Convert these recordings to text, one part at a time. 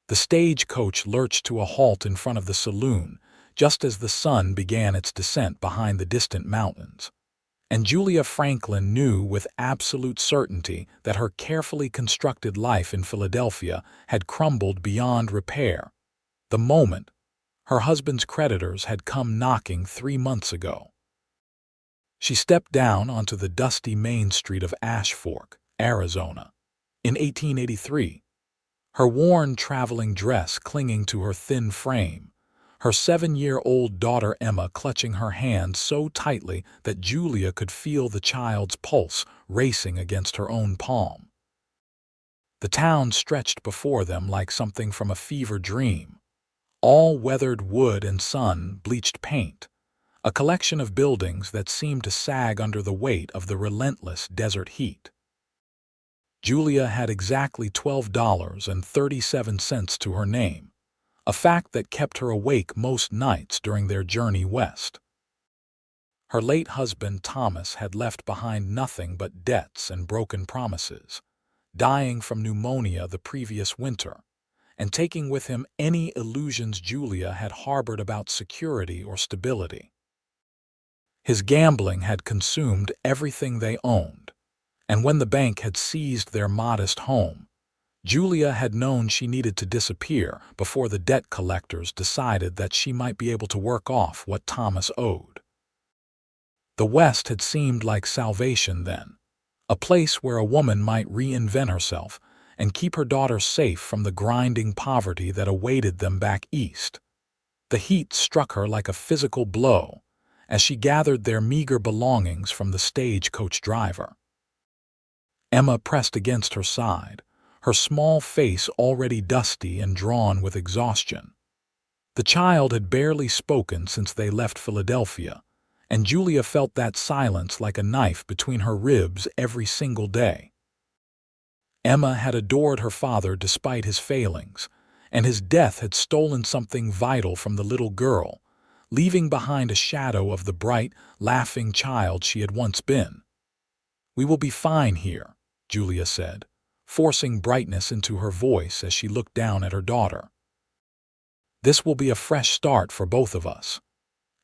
The stagecoach lurched to a halt in front of the saloon, just as the sun began its descent behind the distant mountains. And Julia Franklin knew with absolute certainty that her carefully constructed life in Philadelphia had crumbled beyond repair the moment her husband's creditors had come knocking 3 months ago. She stepped down onto the dusty main street of Ash Fork, Arizona, in 1883, her worn traveling dress clinging to her thin frame, her 7-year-old daughter Emma clutching her hand so tightly that Julia could feel the child's pulse racing against her own palm. The town stretched before them like something from a fever dream, all weathered wood and sun-bleached paint, a collection of buildings that seemed to sag under the weight of the relentless desert heat. Julia had exactly $12.37 to her name, a fact that kept her awake most nights during their journey west. Her late husband Thomas had left behind nothing but debts and broken promises, dying from pneumonia the previous winter, and taking with him any illusions Julia had harbored about security or stability. His gambling had consumed everything they owned, and when the bank had seized their modest home, Julia had known she needed to disappear before the debt collectors decided that she might be able to work off what Thomas owed. The West had seemed like salvation then, a place where a woman might reinvent herself and keep her daughter safe from the grinding poverty that awaited them back east. The heat struck her like a physical blow as she gathered their meager belongings from the stagecoach driver. Emma pressed against her side, her small face already dusty and drawn with exhaustion. The child had barely spoken since they left Philadelphia, and Julia felt that silence like a knife between her ribs every single day. Emma had adored her father despite his failings, and his death had stolen something vital from the little girl, leaving behind a shadow of the bright, laughing child she had once been. "We will be fine here," Julia said, forcing brightness into her voice as she looked down at her daughter. "This will be a fresh start for both of us."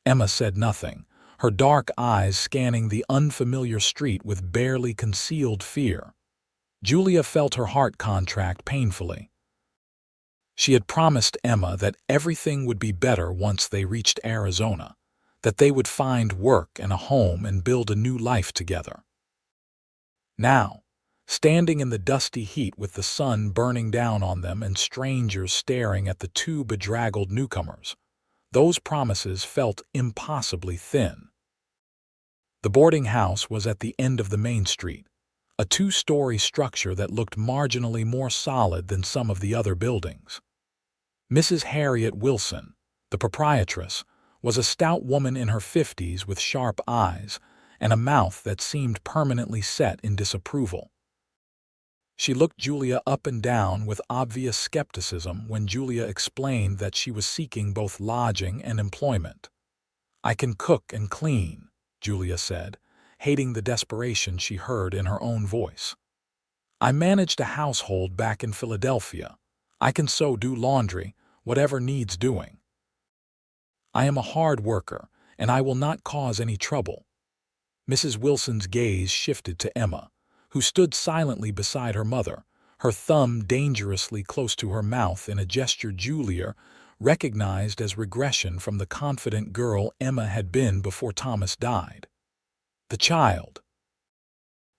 Emma said nothing, her dark eyes scanning the unfamiliar street with barely concealed fear. Julia felt her heart contract painfully. She had promised Emma that everything would be better once they reached Arizona, that they would find work and a home and build a new life together. Now, standing in the dusty heat with the sun burning down on them and strangers staring at the two bedraggled newcomers, those promises felt impossibly thin. The boarding house was at the end of the main street, a 2-story structure that looked marginally more solid than some of the other buildings. Mrs. Harriet Wilson, the proprietress, was a stout woman in her 50s with sharp eyes and a mouth that seemed permanently set in disapproval. She looked Julia up and down with obvious skepticism when Julia explained that she was seeking both lodging and employment. "I can cook and clean," Julia said, hating the desperation she heard in her own voice. "I managed a household back in Philadelphia. I can do laundry, whatever needs doing. I am a hard worker, and I will not cause any trouble." Mrs. Wilson's gaze shifted to Emma, who stood silently beside her mother, her thumb dangerously close to her mouth in a gesture Julia recognized as regression from the confident girl Emma had been before Thomas died. "The child.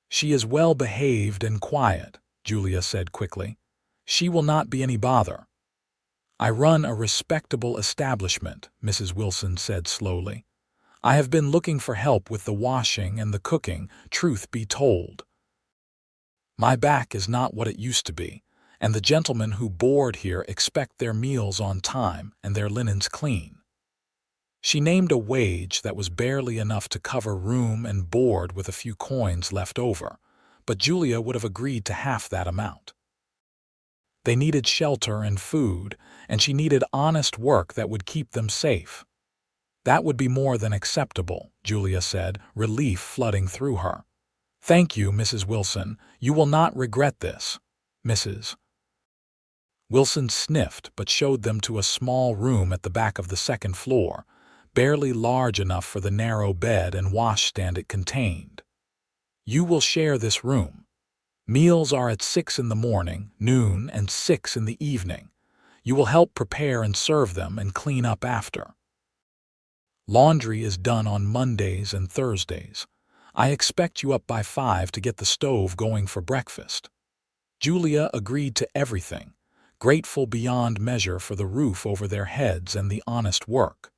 She is well behaved and quiet," Julia said quickly. "She will not be any bother." "I run a respectable establishment," Mrs. Wilson said slowly. "I have been looking for help with the washing and the cooking, truth be told. My back is not what it used to be, and the gentlemen who board here expect their meals on time and their linens clean." She named a wage that was barely enough to cover room and board with a few coins left over, but Julia would have agreed to half that amount. They needed shelter and food, and she needed honest work that would keep them safe. "That would be more than acceptable," Julia said, relief flooding through her. "Thank you, Mrs. Wilson. You will not regret this, Mrs. Wilson sniffed but showed them to a small room at the back of the second floor, barely large enough for the narrow bed and washstand it contained. "You will share this room. Meals are at 6 in the morning, noon, and 6 in the evening. You will help prepare and serve them and clean up after. Laundry is done on Mondays and Thursdays. I expect you up by 5 to get the stove going for breakfast." Julia agreed to everything, grateful beyond measure for the roof over their heads and the honest work.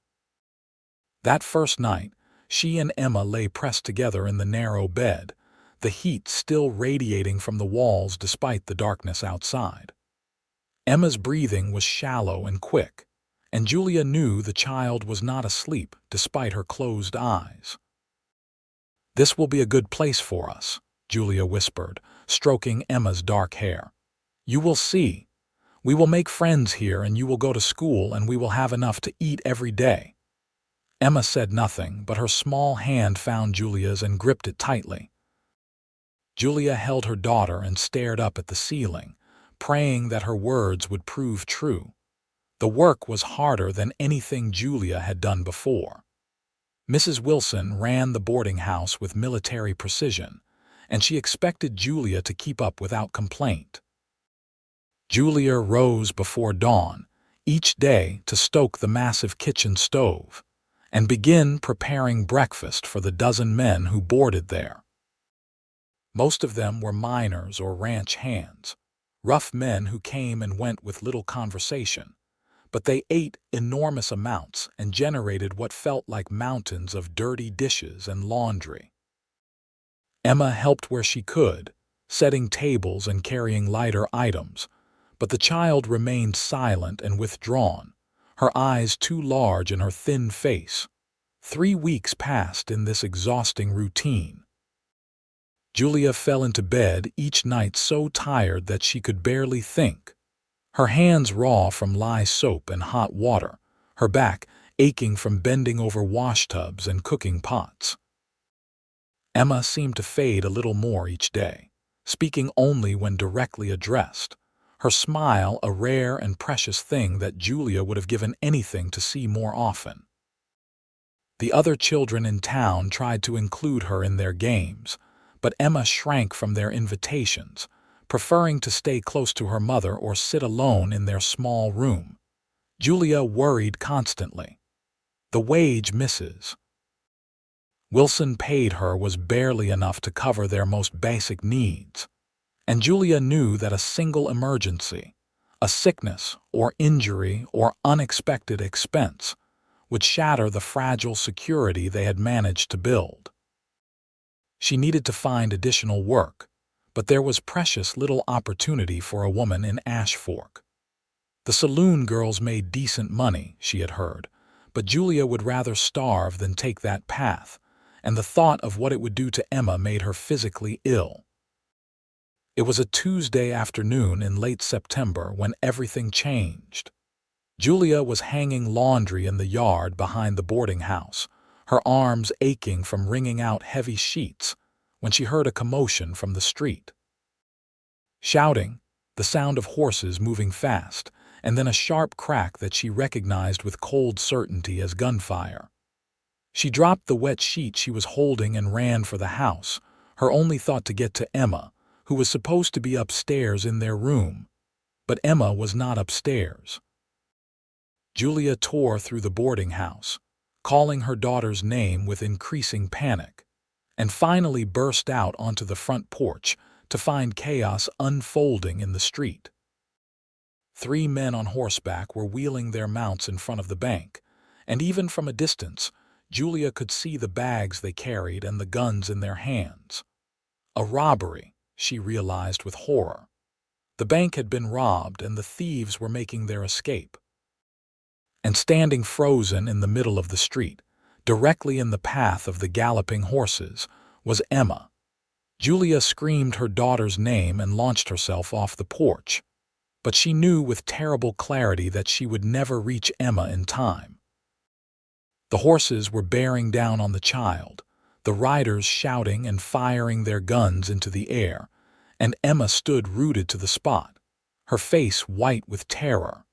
That first night, she and Emma lay pressed together in the narrow bed, the heat still radiating from the walls despite the darkness outside. Emma's breathing was shallow and quick, and Julia knew the child was not asleep despite her closed eyes. "This will be a good place for us," Julia whispered, stroking Emma's dark hair. "You will see. We will make friends here, and you will go to school, and we will have enough to eat every day." Emma said nothing, but her small hand found Julia's and gripped it tightly. Julia held her daughter and stared up at the ceiling, praying that her words would prove true. The work was harder than anything Julia had done before. Mrs. Wilson ran the boarding house with military precision, and she expected Julia to keep up without complaint. Julia rose before dawn, each day to stoke the massive kitchen stove, and begin preparing breakfast for the dozen men who boarded there. Most of them were miners or ranch hands, rough men who came and went with little conversation, but they ate enormous amounts and generated what felt like mountains of dirty dishes and laundry. Emma helped where she could, setting tables and carrying lighter items, but the child remained silent and withdrawn, her eyes too large in her thin face. 3 weeks passed in this exhausting routine. Julia fell into bed each night so tired that she could barely think, her hands raw from lye soap and hot water, her back aching from bending over washtubs and cooking pots. Emma seemed to fade a little more each day, speaking only when directly addressed, her smile a rare and precious thing that Julia would have given anything to see more often. The other children in town tried to include her in their games, but Emma shrank from their invitations, preferring to stay close to her mother or sit alone in their small room. Julia worried constantly. The wage Mrs. Wilson paid her was barely enough to cover their most basic needs, and Julia knew that a single emergency, a sickness or injury or unexpected expense, would shatter the fragile security they had managed to build. She needed to find additional work, but there was precious little opportunity for a woman in Ash Fork. The saloon girls made decent money, she had heard, but Julia would rather starve than take that path, and the thought of what it would do to Emma made her physically ill. It was a Tuesday afternoon in late September when everything changed. Julia was hanging laundry in the yard behind the boarding house, her arms aching from wringing out heavy sheets, when she heard a commotion from the street. Shouting, the sound of horses moving fast, and then a sharp crack that she recognized with cold certainty as gunfire. She dropped the wet sheet she was holding and ran for the house, her only thought to get to Emma, who was supposed to be upstairs in their room. But Emma was not upstairs. Julia tore through the boarding house, calling her daughter's name with increasing panic, and finally burst out onto the front porch to find chaos unfolding in the street. 3 men on horseback were wheeling their mounts in front of the bank, and even from a distance, Julia could see the bags they carried and the guns in their hands. A robbery, she realized with horror. The bank had been robbed and the thieves were making their escape. And standing frozen in the middle of the street, directly in the path of the galloping horses, was Emma. Julia screamed her daughter's name and launched herself off the porch, but she knew with terrible clarity that she would never reach Emma in time. The horses were bearing down on the child, the riders shouting and firing their guns into the air, and Emma stood rooted to the spot, her face white with terror.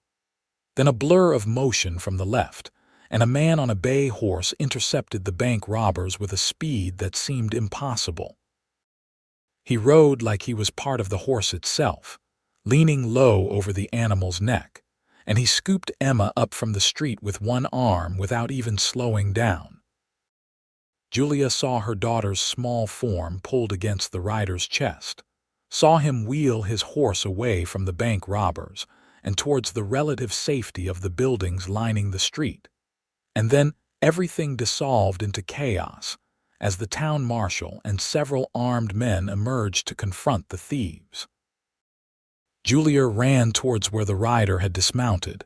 Then a blur of motion from the left, and a man on a bay horse intercepted the bank robbers with a speed that seemed impossible. He rode like he was part of the horse itself, leaning low over the animal's neck, and he scooped Emma up from the street with one arm without even slowing down. Julia saw her daughter's small form pulled against the rider's chest, saw him wheel his horse away from the bank robbers and towards the relative safety of the buildings lining the street. And then everything dissolved into chaos as the town marshal and several armed men emerged to confront the thieves. Julia ran towards where the rider had dismounted,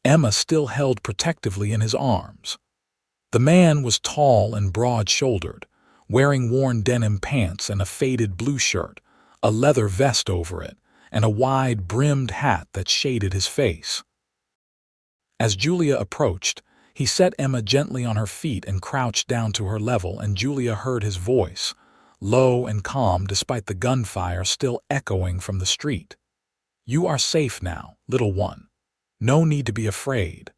Emma still held protectively in his arms. The man was tall and broad-shouldered, wearing worn denim pants and a faded blue shirt, a leather vest over it, and a wide-brimmed hat that shaded his face. As Julia approached, he set Emma gently on her feet and crouched down to her level, and Julia heard his voice, low and calm despite the gunfire still echoing from the street. "You are safe now, little one. No need to be afraid."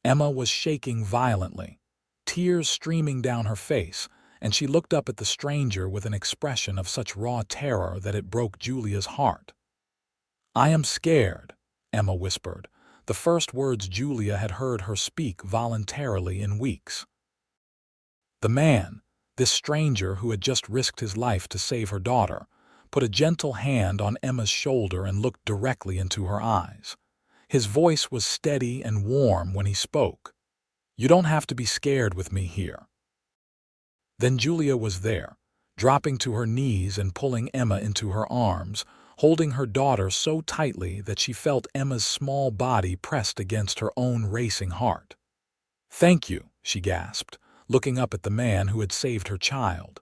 Emma was shaking violently, tears streaming down her face, and she looked up at the stranger with an expression of such raw terror that it broke Julia's heart. "I am scared," Emma whispered, the first words Julia had heard her speak voluntarily in weeks. The man, this stranger who had just risked his life to save her daughter, put a gentle hand on Emma's shoulder and looked directly into her eyes. His voice was steady and warm when he spoke. "You don't have to be scared with me here." Then Julia was there, dropping to her knees and pulling Emma into her arms, holding her daughter so tightly that she felt Emma's small body pressed against her own racing heart. "Thank you," she gasped, looking up at the man who had saved her child.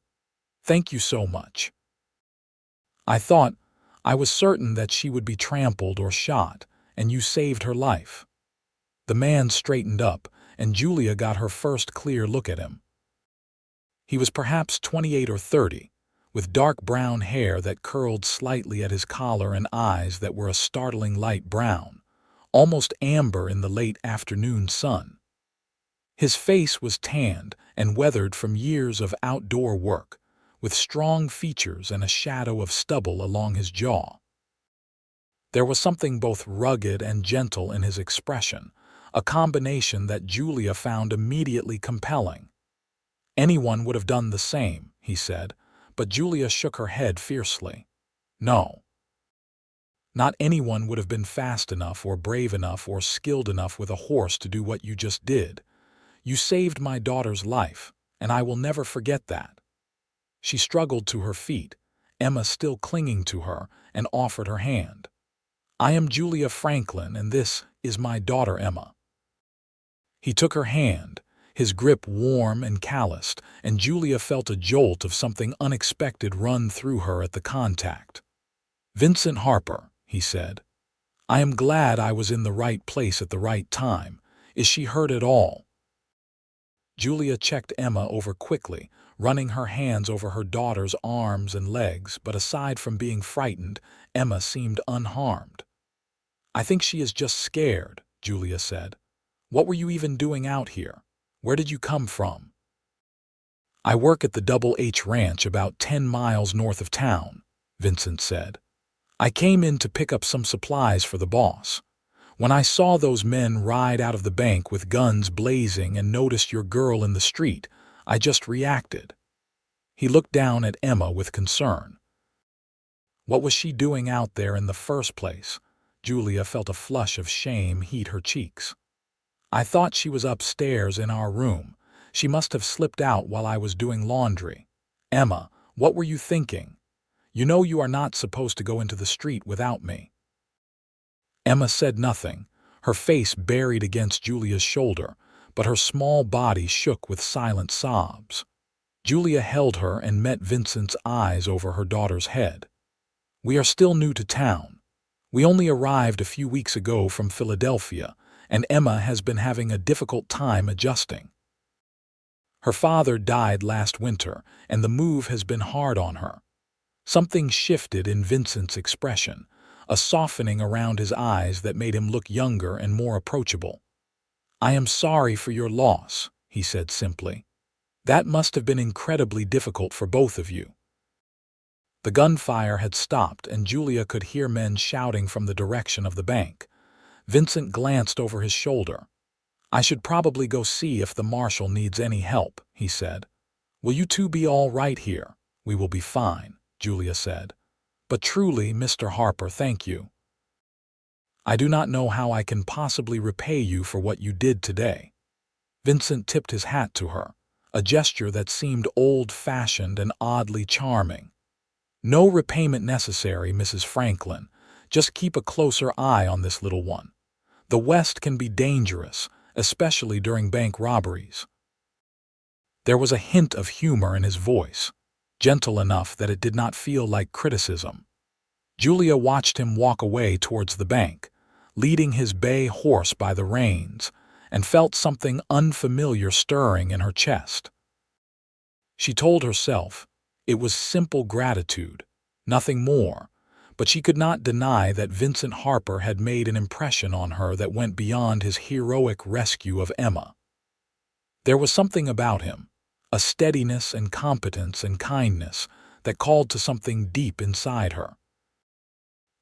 "Thank you so much. I was certain that she would be trampled or shot, and you saved her life." The man straightened up, and Julia got her first clear look at him. He was perhaps 28 or 30, with dark brown hair that curled slightly at his collar and eyes that were a startling light brown, almost amber in the late afternoon sun. His face was tanned and weathered from years of outdoor work, with strong features and a shadow of stubble along his jaw. There was something both rugged and gentle in his expression, a combination that Julia found immediately compelling. "Anyone would have done the same," he said, but Julia shook her head fiercely. "No. Not anyone would have been fast enough or brave enough or skilled enough with a horse to do what you just did. You saved my daughter's life, and I will never forget that." She struggled to her feet, Emma still clinging to her, and offered her hand. "I am Julia Franklin, and this is my daughter Emma." He took her hand, his grip warm and calloused, and Julia felt a jolt of something unexpected run through her at the contact. "Vincent Harper," he said. "I am glad I was in the right place at the right time. Is she hurt at all?" Julia checked Emma over quickly, running her hands over her daughter's arms and legs, but aside from being frightened, Emma seemed unharmed. "I think she is just scared," Julia said. "What were you even doing out here? Where did you come from?" "I work at the Double H Ranch about 10 miles north of town," Vincent said. "I came in to pick up some supplies for the boss. When I saw those men ride out of the bank with guns blazing and noticed your girl in the street, I just reacted." He looked down at Emma with concern. "What was she doing out there in the first place?" Julia felt a flush of shame heat her cheeks. "I thought she was upstairs in our room. She must have slipped out while I was doing laundry. Emma, what were you thinking? You know you are not supposed to go into the street without me." Emma said nothing, her face buried against Julia's shoulder, but her small body shook with silent sobs. Julia held her and met Vincent's eyes over her daughter's head. "We are still new to town. We only arrived a few weeks ago from Philadelphia, and Emma has been having a difficult time adjusting. Her father died last winter, and the move has been hard on her." Something shifted in Vincent's expression, a softening around his eyes that made him look younger and more approachable. "I am sorry for your loss," he said simply. "That must have been incredibly difficult for both of you." The gunfire had stopped, and Julia could hear men shouting from the direction of the bank. Vincent glanced over his shoulder. "I should probably go see if the marshal needs any help," he said. "Will you two be all right here?" "We will be fine," Julia said. "But truly, Mr. Harper, thank you. I do not know how I can possibly repay you for what you did today." Vincent tipped his hat to her, a gesture that seemed old-fashioned and oddly charming. "No repayment necessary, Mrs. Franklin. Just keep a closer eye on this little one. The West can be dangerous, especially during bank robberies." There was a hint of humor in his voice, gentle enough that it did not feel like criticism. Julia watched him walk away towards the bank, leading his bay horse by the reins, and felt something unfamiliar stirring in her chest. She told herself it was simple gratitude, nothing more, but she could not deny that Vincent Harper had made an impression on her that went beyond his heroic rescue of Emma. There was something about him, a steadiness and competence and kindness that called to something deep inside her.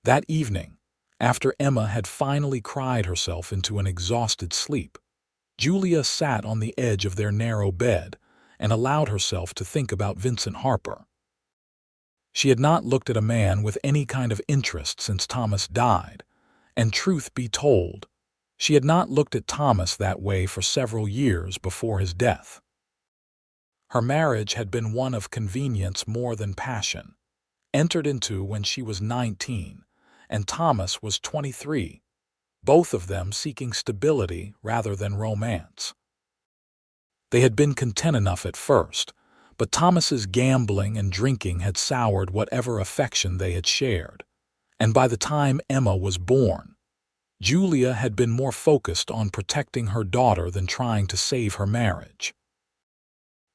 That evening, after Emma had finally cried herself into an exhausted sleep, Julia sat on the edge of their narrow bed and allowed herself to think about Vincent Harper. She had not looked at a man with any kind of interest since Thomas died, and truth be told, she had not looked at Thomas that way for several years before his death. Her marriage had been one of convenience more than passion, entered into when she was 19, and Thomas was 23, both of them seeking stability rather than romance. They had been content enough at first, but Thomas's gambling and drinking had soured whatever affection they had shared, and by the time Emma was born, Julia had been more focused on protecting her daughter than trying to save her marriage.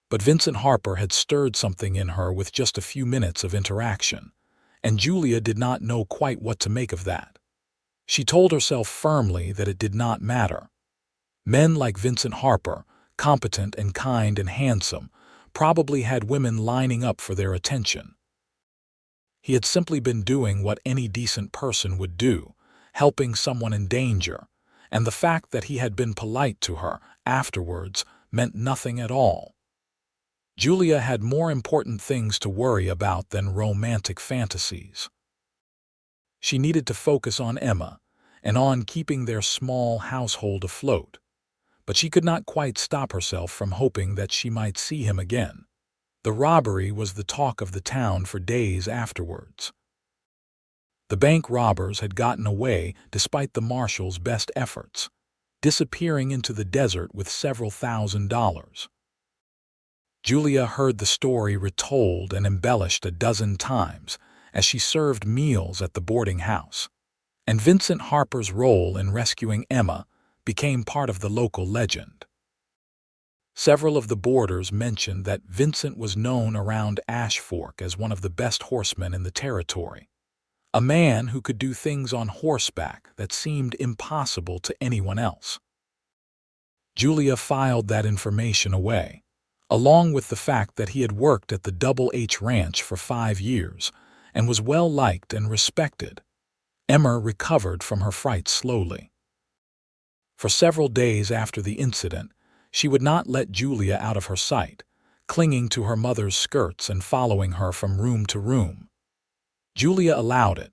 But Vincent Harper had stirred something in her with just a few minutes of interaction, and Julia did not know quite what to make of that. She told herself firmly that it did not matter. Men like Vincent Harper, competent and kind and handsome, probably had women lining up for their attention. He had simply been doing what any decent person would do, helping someone in danger, and the fact that he had been polite to her afterwards meant nothing at all. Julia had more important things to worry about than romantic fantasies. She needed to focus on Emma and on keeping their small household afloat, but she could not quite stop herself from hoping that she might see him again. The robbery was the talk of the town for days afterwards. The bank robbers had gotten away despite the marshal's best efforts, disappearing into the desert with several $1,000s. Julia heard the story retold and embellished a dozen times as she served meals at the boarding house, and Vincent Harper's role in rescuing Emma became part of the local legend. Several of the boarders mentioned that Vincent was known around Ash Fork as one of the best horsemen in the territory, a man who could do things on horseback that seemed impossible to anyone else. Julia filed that information away, along with the fact that he had worked at the Double H Ranch for 5 years and was well liked and respected. Emma recovered from her fright slowly. For several days after the incident, she would not let Julia out of her sight, clinging to her mother's skirts and following her from room to room. Julia allowed it,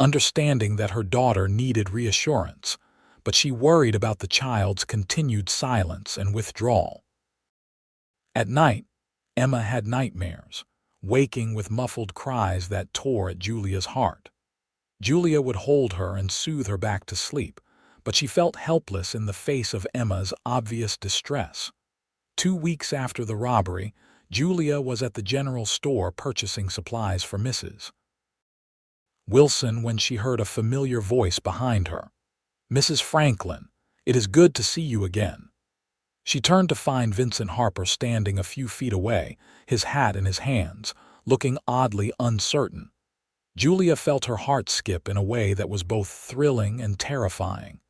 understanding that her daughter needed reassurance, but she worried about the child's continued silence and withdrawal. At night, Emma had nightmares, waking with muffled cries that tore at Julia's heart. Julia would hold her and soothe her back to sleep, but she felt helpless in the face of Emma's obvious distress. 2 weeks after the robbery, Julia was at the general store purchasing supplies for Mrs. Wilson when she heard a familiar voice behind her. "Mrs. Franklin, it is good to see you again." She turned to find Vincent Harper standing a few feet away, his hat in his hands, looking oddly uncertain. Julia felt her heart skip in a way that was both thrilling and terrifying.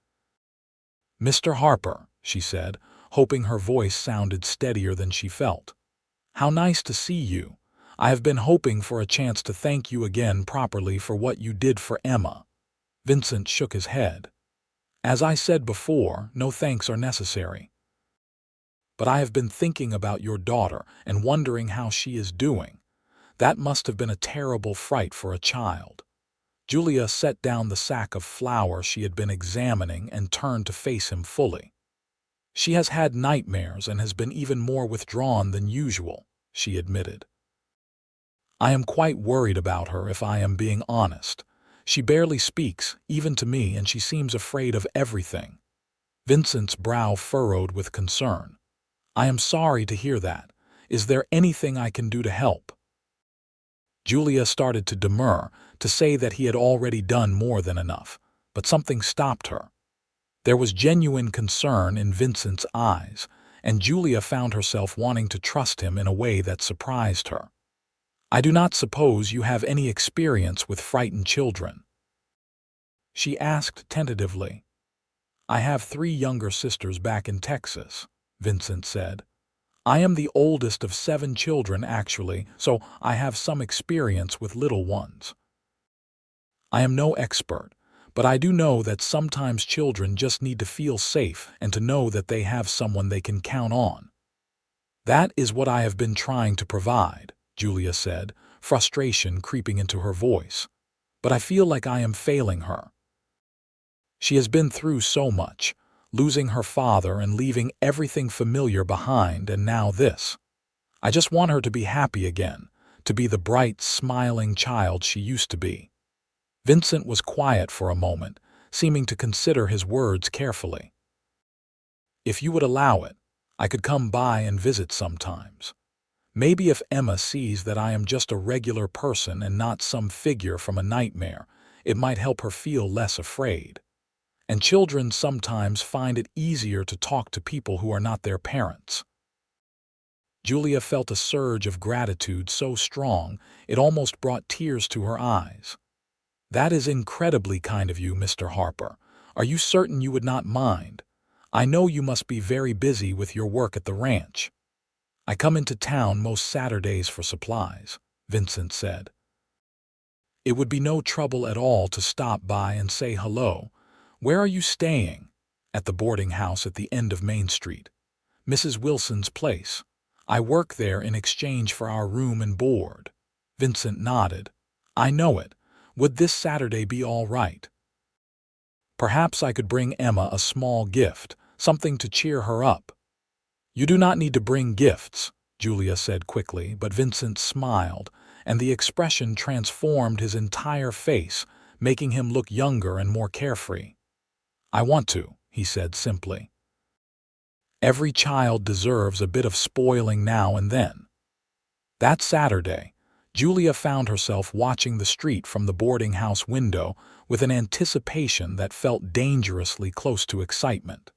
"Mr. Harper," she said, hoping her voice sounded steadier than she felt. "How nice to see you. I have been hoping for a chance to thank you again properly for what you did for Emma." Vincent shook his head. "As I said before, no thanks are necessary. But I have been thinking about your daughter and wondering how she is doing. That must have been a terrible fright for a child." Julia set down the sack of flour she had been examining and turned to face him fully. "She has had nightmares and has been even more withdrawn than usual," she admitted. "I am quite worried about her, if I am being honest. She barely speaks, even to me, and she seems afraid of everything." Vincent's brow furrowed with concern. "I am sorry to hear that. Is there anything I can do to help?" Julia started to demur, to say that he had already done more than enough, but something stopped her. There was genuine concern in Vincent's eyes, and Julia found herself wanting to trust him in a way that surprised her. "I do not suppose you have any experience with frightened children?" she asked tentatively. "I have 3 younger sisters back in Texas," Vincent said. "I am the oldest of 7 children, actually, so I have some experience with little ones. I am no expert, but I do know that sometimes children just need to feel safe and to know that they have someone they can count on." "That is what I have been trying to provide," Julia said, frustration creeping into her voice. "But I feel like I am failing her. She has been through so much, losing her father and leaving everything familiar behind, and now this. I just want her to be happy again, to be the bright, smiling child she used to be." Vincent was quiet for a moment, seeming to consider his words carefully. "If you would allow it, I could come by and visit sometimes. Maybe if Emma sees that I am just a regular person and not some figure from a nightmare, it might help her feel less afraid. And children sometimes find it easier to talk to people who are not their parents." Julia felt a surge of gratitude so strong it almost brought tears to her eyes. "That is incredibly kind of you, Mr. Harper. Are you certain you would not mind? I know you must be very busy with your work at the ranch." "I come into town most Saturdays for supplies," Vincent said. "It would be no trouble at all to stop by and say hello. Where are you staying?" "At the boarding house at the end of Main Street. Mrs. Wilson's place. I work there in exchange for our room and board." Vincent nodded. "I know it. Would this Saturday be all right? Perhaps I could bring Emma a small gift, something to cheer her up." "You do not need to bring gifts," Julia said quickly, but Vincent smiled, and the expression transformed his entire face, making him look younger and more carefree. "I want to," he said simply. "Every child deserves a bit of spoiling now and then." That Saturday, Julia found herself watching the street from the boarding house window with an anticipation that felt dangerously close to excitement.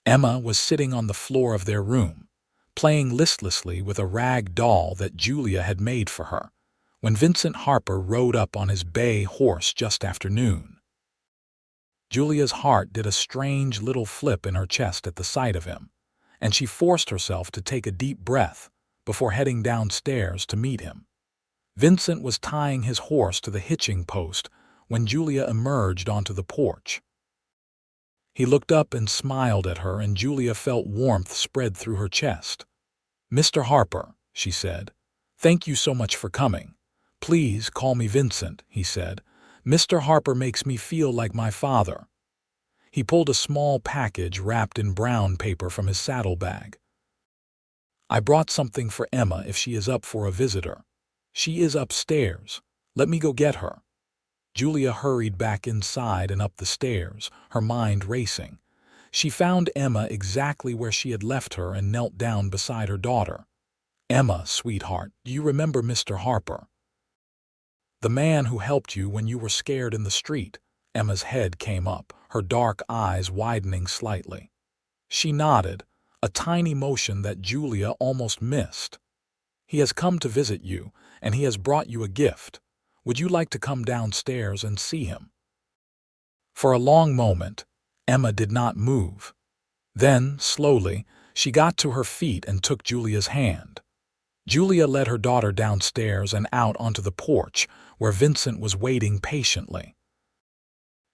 Emma was sitting on the floor of their room, playing listlessly with a rag doll that Julia had made for her, when Vincent Harper rode up on his bay horse just after noon. Julia's heart did a strange little flip in her chest at the sight of him, and she forced herself to take a deep breath before heading downstairs to meet him. Vincent was tying his horse to the hitching post when Julia emerged onto the porch. He looked up and smiled at her, and Julia felt warmth spread through her chest. "Mr. Harper," she said, "thank you so much for coming. Please call me Vincent," he said. "Mr. Harper makes me feel like my father." He pulled a small package wrapped in brown paper from his saddlebag. "I brought something for Emma if she is up for a visitor. She is upstairs. Let me go get her." Julia hurried back inside and up the stairs, her mind racing. She found Emma exactly where she had left her and knelt down beside her daughter. "Emma, sweetheart, do you remember Mr. Harper? The man who helped you when you were scared in the street?" Emma's head came up, her dark eyes widening slightly. She nodded, a tiny motion that Julia almost missed. "He has come to visit you, and he has brought you a gift. Would you like to come downstairs and see him?" For a long moment, Emma did not move. Then, slowly, she got to her feet and took Julia's hand. Julia led her daughter downstairs and out onto the porch, where Vincent was waiting patiently.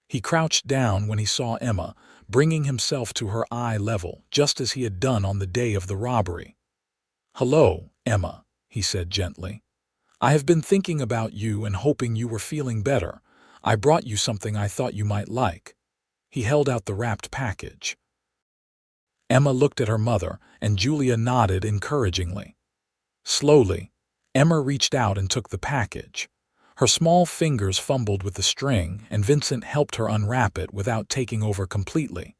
He crouched down when he saw Emma, bringing himself to her eye level, just as he had done on the day of the robbery. "Hello, Emma," he said gently. "I have been thinking about you and hoping you were feeling better. I brought you something I thought you might like." He held out the wrapped package. Emma looked at her mother, and Julia nodded encouragingly. Slowly, Emma reached out and took the package. Her small fingers fumbled with the string, and Vincent helped her unwrap it without taking over completely.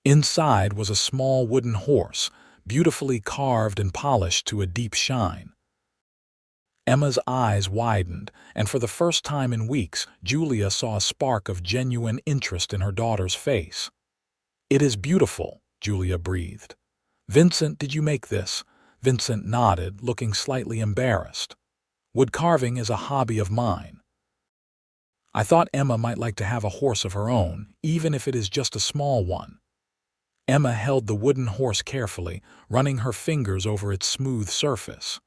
Inside was a small wooden horse, beautifully carved and polished to a deep shine. Emma's eyes widened, and for the first time in weeks, Julia saw a spark of genuine interest in her daughter's face. "It is beautiful," Julia breathed. "Vincent, did you make this?" Vincent nodded, looking slightly embarrassed. "Wood carving is a hobby of mine. I thought Emma might like to have a horse of her own, even if it is just a small one." Emma held the wooden horse carefully, running her fingers over its smooth surface.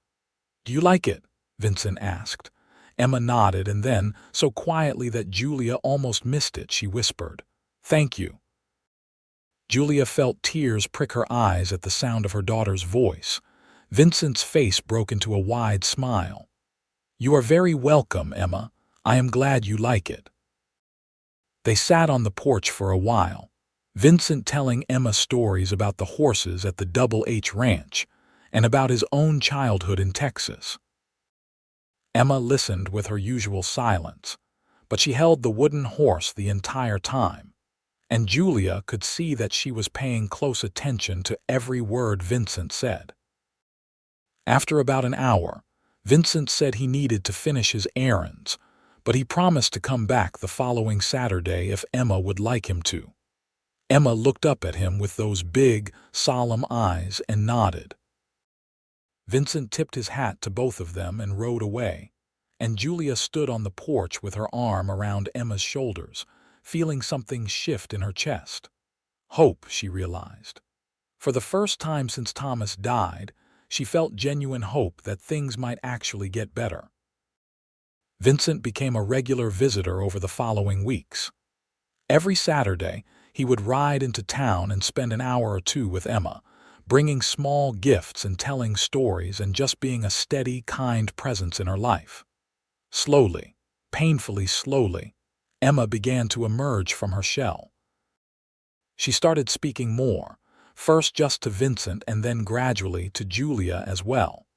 "Do you like it?" Vincent asked. Emma nodded, and then, so quietly that Julia almost missed it, she whispered, "Thank you." Julia felt tears prick her eyes at the sound of her daughter's voice. Vincent's face broke into a wide smile. "You are very welcome, Emma. I am glad you like it." They sat on the porch for a while, Vincent telling Emma stories about the horses at the Double H Ranch and about his own childhood in Texas. Emma listened with her usual silence, but she held the wooden horse the entire time, and Julia could see that she was paying close attention to every word Vincent said. After about an hour, Vincent said he needed to finish his errands, but he promised to come back the following Saturday if Emma would like him to. Emma looked up at him with those big, solemn eyes and nodded. Vincent tipped his hat to both of them and rode away, and Julia stood on the porch with her arm around Emma's shoulders, feeling something shift in her chest. Hope, she realized. For the first time since Thomas died, she felt genuine hope that things might actually get better. Vincent became a regular visitor over the following weeks. Every Saturday, he would ride into town and spend an hour or two with Emma, bringing small gifts and telling stories and just being a steady, kind presence in her life. Slowly, painfully slowly, Emma began to emerge from her shell. She started speaking more, first just to Vincent and then gradually to Julia as well.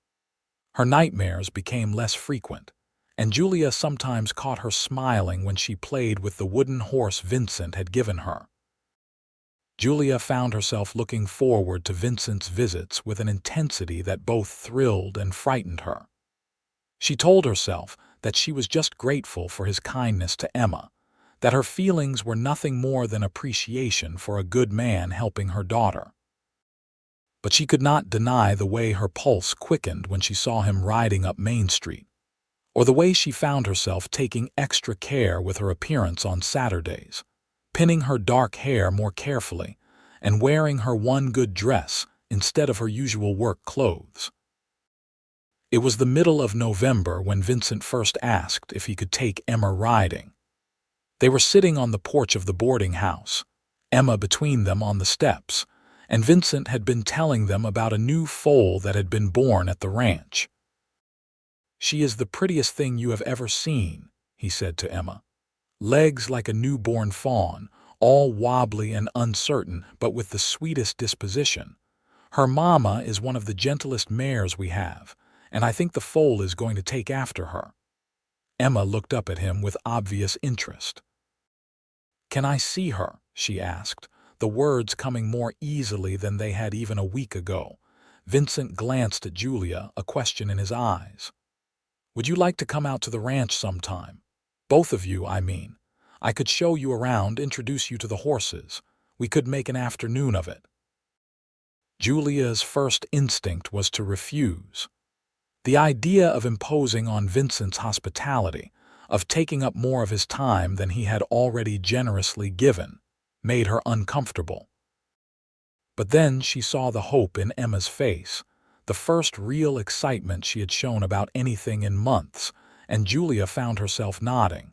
Her nightmares became less frequent, and Julia sometimes caught her smiling when she played with the wooden horse Vincent had given her. Julia found herself looking forward to Vincent's visits with an intensity that both thrilled and frightened her. She told herself that she was just grateful for his kindness to Emma, that her feelings were nothing more than appreciation for a good man helping her daughter. But she could not deny the way her pulse quickened when she saw him riding up Main Street, or the way she found herself taking extra care with her appearance on Saturdays, pinning her dark hair more carefully, and wearing her one good dress instead of her usual work clothes. It was the middle of November when Vincent first asked if he could take Emma riding. They were sitting on the porch of the boarding house, Emma between them on the steps, and Vincent had been telling them about a new foal that had been born at the ranch. "She is the prettiest thing you have ever seen," he said to Emma. "Legs like a newborn fawn, all wobbly and uncertain, but with the sweetest disposition. Her mama is one of the gentlest mares we have, and I think the foal is going to take after her." Emma looked up at him with obvious interest. "Can I see her?" she asked, the words coming more easily than they had even a week ago. Vincent glanced at Julia, a question in his eyes. "Would you like to come out to the ranch sometime? Both of you, I mean. I could show you around, introduce you to the horses. We could make an afternoon of it." Julia's first instinct was to refuse. The idea of imposing on Vincent's hospitality, of taking up more of his time than he had already generously given, made her uncomfortable. But then she saw the hope in Emma's face, the first real excitement she had shown about anything in months, and Julia found herself nodding.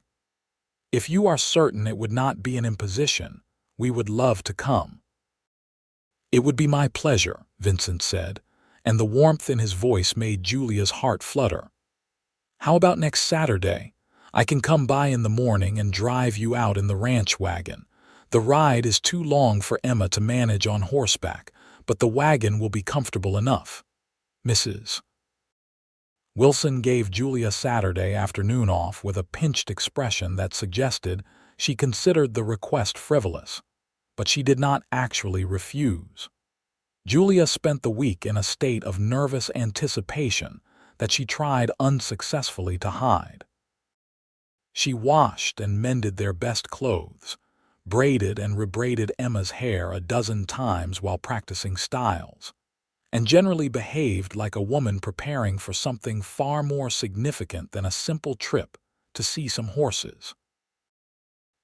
"If you are certain it would not be an imposition, we would love to come." "It would be my pleasure," Vincent said, and the warmth in his voice made Julia's heart flutter. "How about next Saturday? I can come by in the morning and drive you out in the ranch wagon. The ride is too long for Emma to manage on horseback, but the wagon will be comfortable enough. Mrs. Wilson gave Julia Saturday afternoon off with a pinched expression that suggested she considered the request frivolous, but she did not actually refuse. Julia spent the week in a state of nervous anticipation that she tried unsuccessfully to hide. She washed and mended their best clothes, braided and rebraided Emma's hair a dozen times while practicing styles, and generally behaved like a woman preparing for something far more significant than a simple trip to see some horses.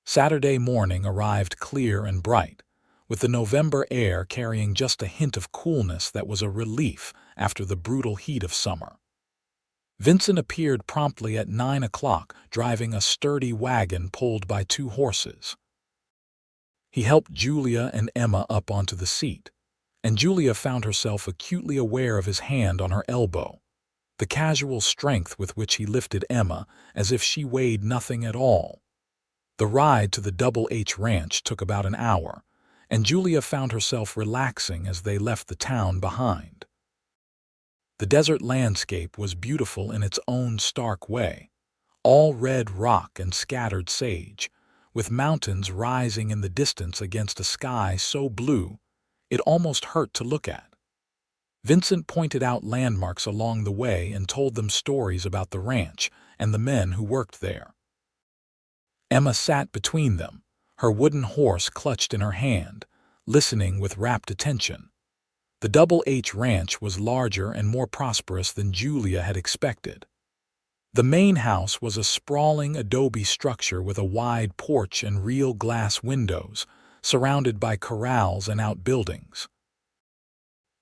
Saturday morning arrived clear and bright, with the November air carrying just a hint of coolness that was a relief after the brutal heat of summer. Vincent appeared promptly at 9 o'clock, driving a sturdy wagon pulled by 2 horses. He helped Julia and Emma up onto the seat, and Julia found herself acutely aware of his hand on her elbow, the casual strength with which he lifted Emma as if she weighed nothing at all. The ride to the Double H Ranch took about an hour, and Julia found herself relaxing as they left the town behind. The desert landscape was beautiful in its own stark way, all red rock and scattered sage, with mountains rising in the distance against a sky so blue it almost hurt to look at. Vincent pointed out landmarks along the way and told them stories about the ranch and the men who worked there. Emma sat between them, her wooden horse clutched in her hand, listening with rapt attention. The Double H Ranch was larger and more prosperous than Julia had expected. The main house was a sprawling adobe structure with a wide porch and real glass windows, surrounded by corrals and outbuildings.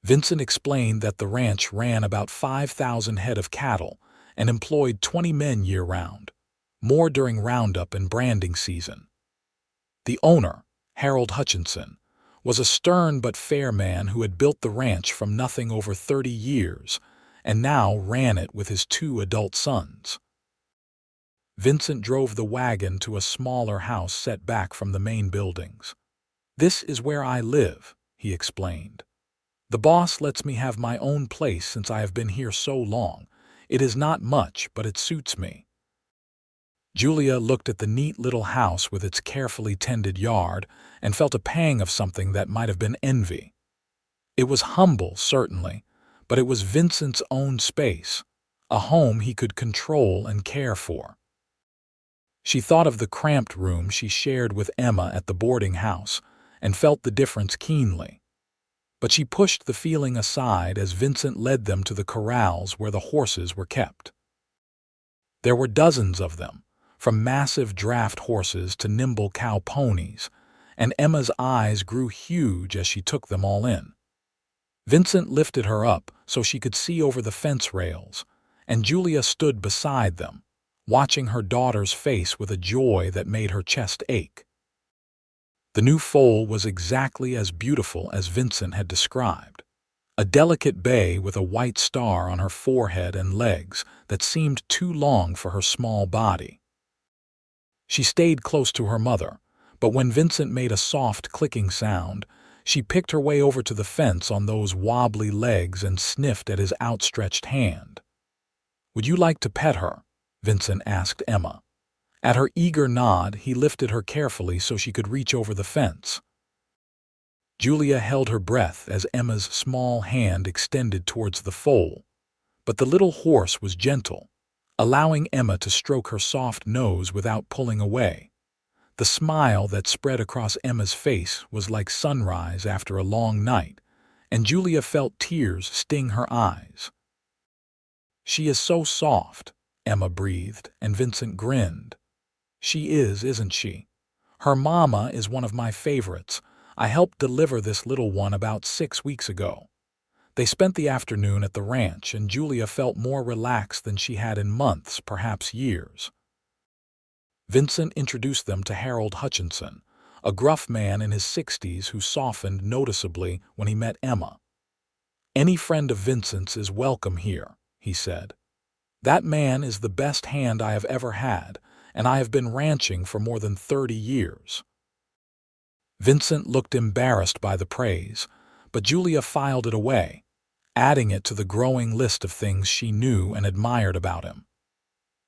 Vincent explained that the ranch ran about 5,000 head of cattle and employed 20 men year-round, more during roundup and branding season. The owner, Harold Hutchinson, was a stern but fair man who had built the ranch from nothing over 30 years and now ran it with his 2 adult sons. Vincent drove the wagon to a smaller house set back from the main buildings. "This is where I live," he explained. "The boss lets me have my own place since I have been here so long. It is not much, but it suits me." Julia looked at the neat little house with its carefully tended yard and felt a pang of something that might have been envy. It was humble, certainly, but it was Vincent's own space, a home he could control and care for. She thought of the cramped room she shared with Emma at the boarding house and felt the difference keenly. But she pushed the feeling aside as Vincent led them to the corrals where the horses were kept. There were dozens of them, from massive draft horses to nimble cow ponies, and Emma's eyes grew huge as she took them all in. Vincent lifted her up so she could see over the fence rails, and Julia stood beside them, watching her daughter's face with a joy that made her chest ache. The new foal was exactly as beautiful as Vincent had described, a delicate bay with a white star on her forehead and legs that seemed too long for her small body. She stayed close to her mother, but when Vincent made a soft clicking sound, she picked her way over to the fence on those wobbly legs and sniffed at his outstretched hand. "Would you like to pet her?" Vincent asked Emma. At her eager nod, he lifted her carefully so she could reach over the fence. Julia held her breath as Emma's small hand extended towards the foal, but the little horse was gentle, allowing Emma to stroke her soft nose without pulling away. The smile that spread across Emma's face was like sunrise after a long night, and Julia felt tears sting her eyes. "She is so soft," Emma breathed, and Vincent grinned. She is, isn't she? Her mama is one of my favorites. I helped deliver this little one about 6 weeks ago. They spent the afternoon at the ranch, and Julia felt more relaxed than she had in months, perhaps years. Vincent introduced them to Harold Hutchinson, a gruff man in his 60s who softened noticeably when he met Emma. "Any friend of Vincent's is welcome here," he said. "That man is the best hand I have ever had, and I have been ranching for more than 30 years. Vincent looked embarrassed by the praise, but Julia filed it away, adding it to the growing list of things she knew and admired about him.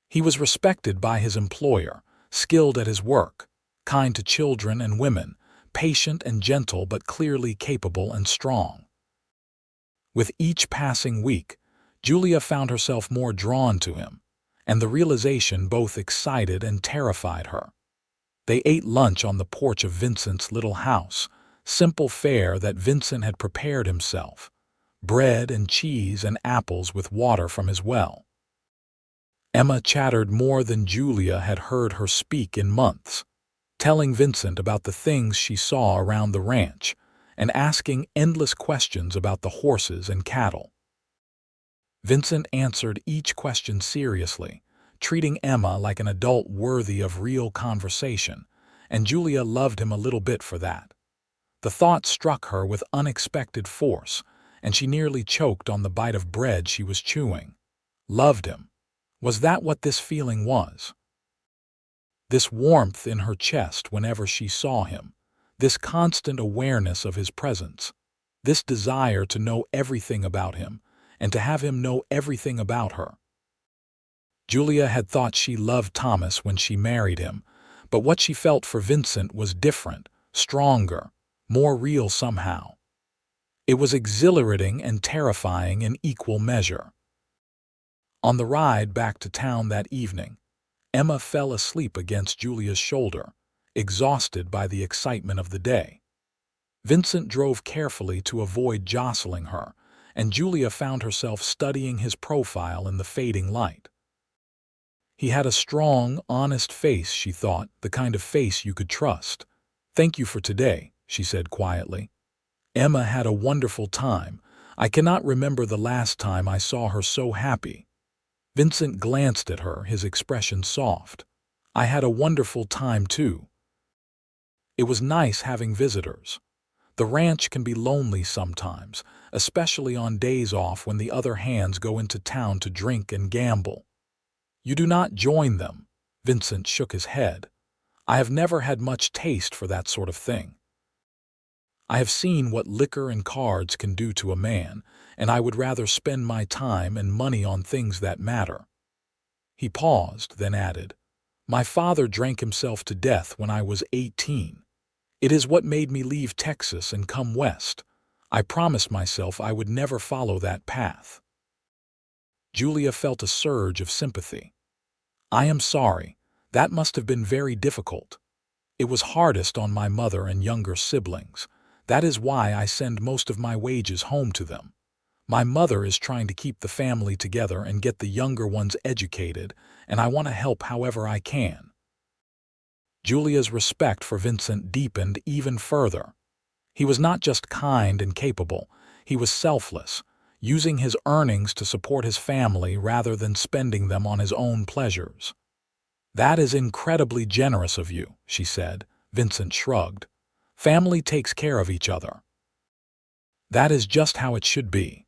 He was respected by his employer, skilled at his work, kind to children and women, patient and gentle but clearly capable and strong. With each passing week, Julia found herself more drawn to him, and the realization both excited and terrified her. They ate lunch on the porch of Vincent's little house, simple fare that Vincent had prepared himself, bread and cheese and apples with water from his well. Emma chattered more than Julia had heard her speak in months, telling Vincent about the things she saw around the ranch and asking endless questions about the horses and cattle. Vincent answered each question seriously, treating Emma like an adult worthy of real conversation, and Julia loved him a little bit for that. The thought struck her with unexpected force, and she nearly choked on the bite of bread she was chewing. Loved him. Was that what this feeling was? This warmth in her chest whenever she saw him, this constant awareness of his presence, this desire to know everything about him, and to have him know everything about her. Julia had thought she loved Thomas when she married him, but what she felt for Vincent was different, stronger, more real somehow. It was exhilarating and terrifying in equal measure. On the ride back to town that evening, Emma fell asleep against Julia's shoulder, exhausted by the excitement of the day. Vincent drove carefully to avoid jostling her, and Julia found herself studying his profile in the fading light. He had a strong, honest face, she thought, the kind of face you could trust. "Thank you for today," she said quietly. "Emma had a wonderful time. I cannot remember the last time I saw her so happy." Vincent glanced at her, his expression soft. "I had a wonderful time, too." It was nice having visitors. The ranch can be lonely sometimes, especially on days off when the other hands go into town to drink and gamble. "You do not join them," Vincent shook his head. "I have never had much taste for that sort of thing. I have seen what liquor and cards can do to a man, and I would rather spend my time and money on things that matter." He paused, then added, "My father drank himself to death when I was 18. It is what made me leave Texas and come west. I promised myself I would never follow that path." Julia felt a surge of sympathy. "I am sorry. That must have been very difficult. It was hardest on my mother and younger siblings. That is why I send most of my wages home to them. My mother is trying to keep the family together and get the younger ones educated, and I want to help however I can." Julia's respect for Vincent deepened even further. He was not just kind and capable, he was selfless, using his earnings to support his family rather than spending them on his own pleasures. "That is incredibly generous of you," she said. Vincent shrugged. "Family takes care of each other. That is just how it should be."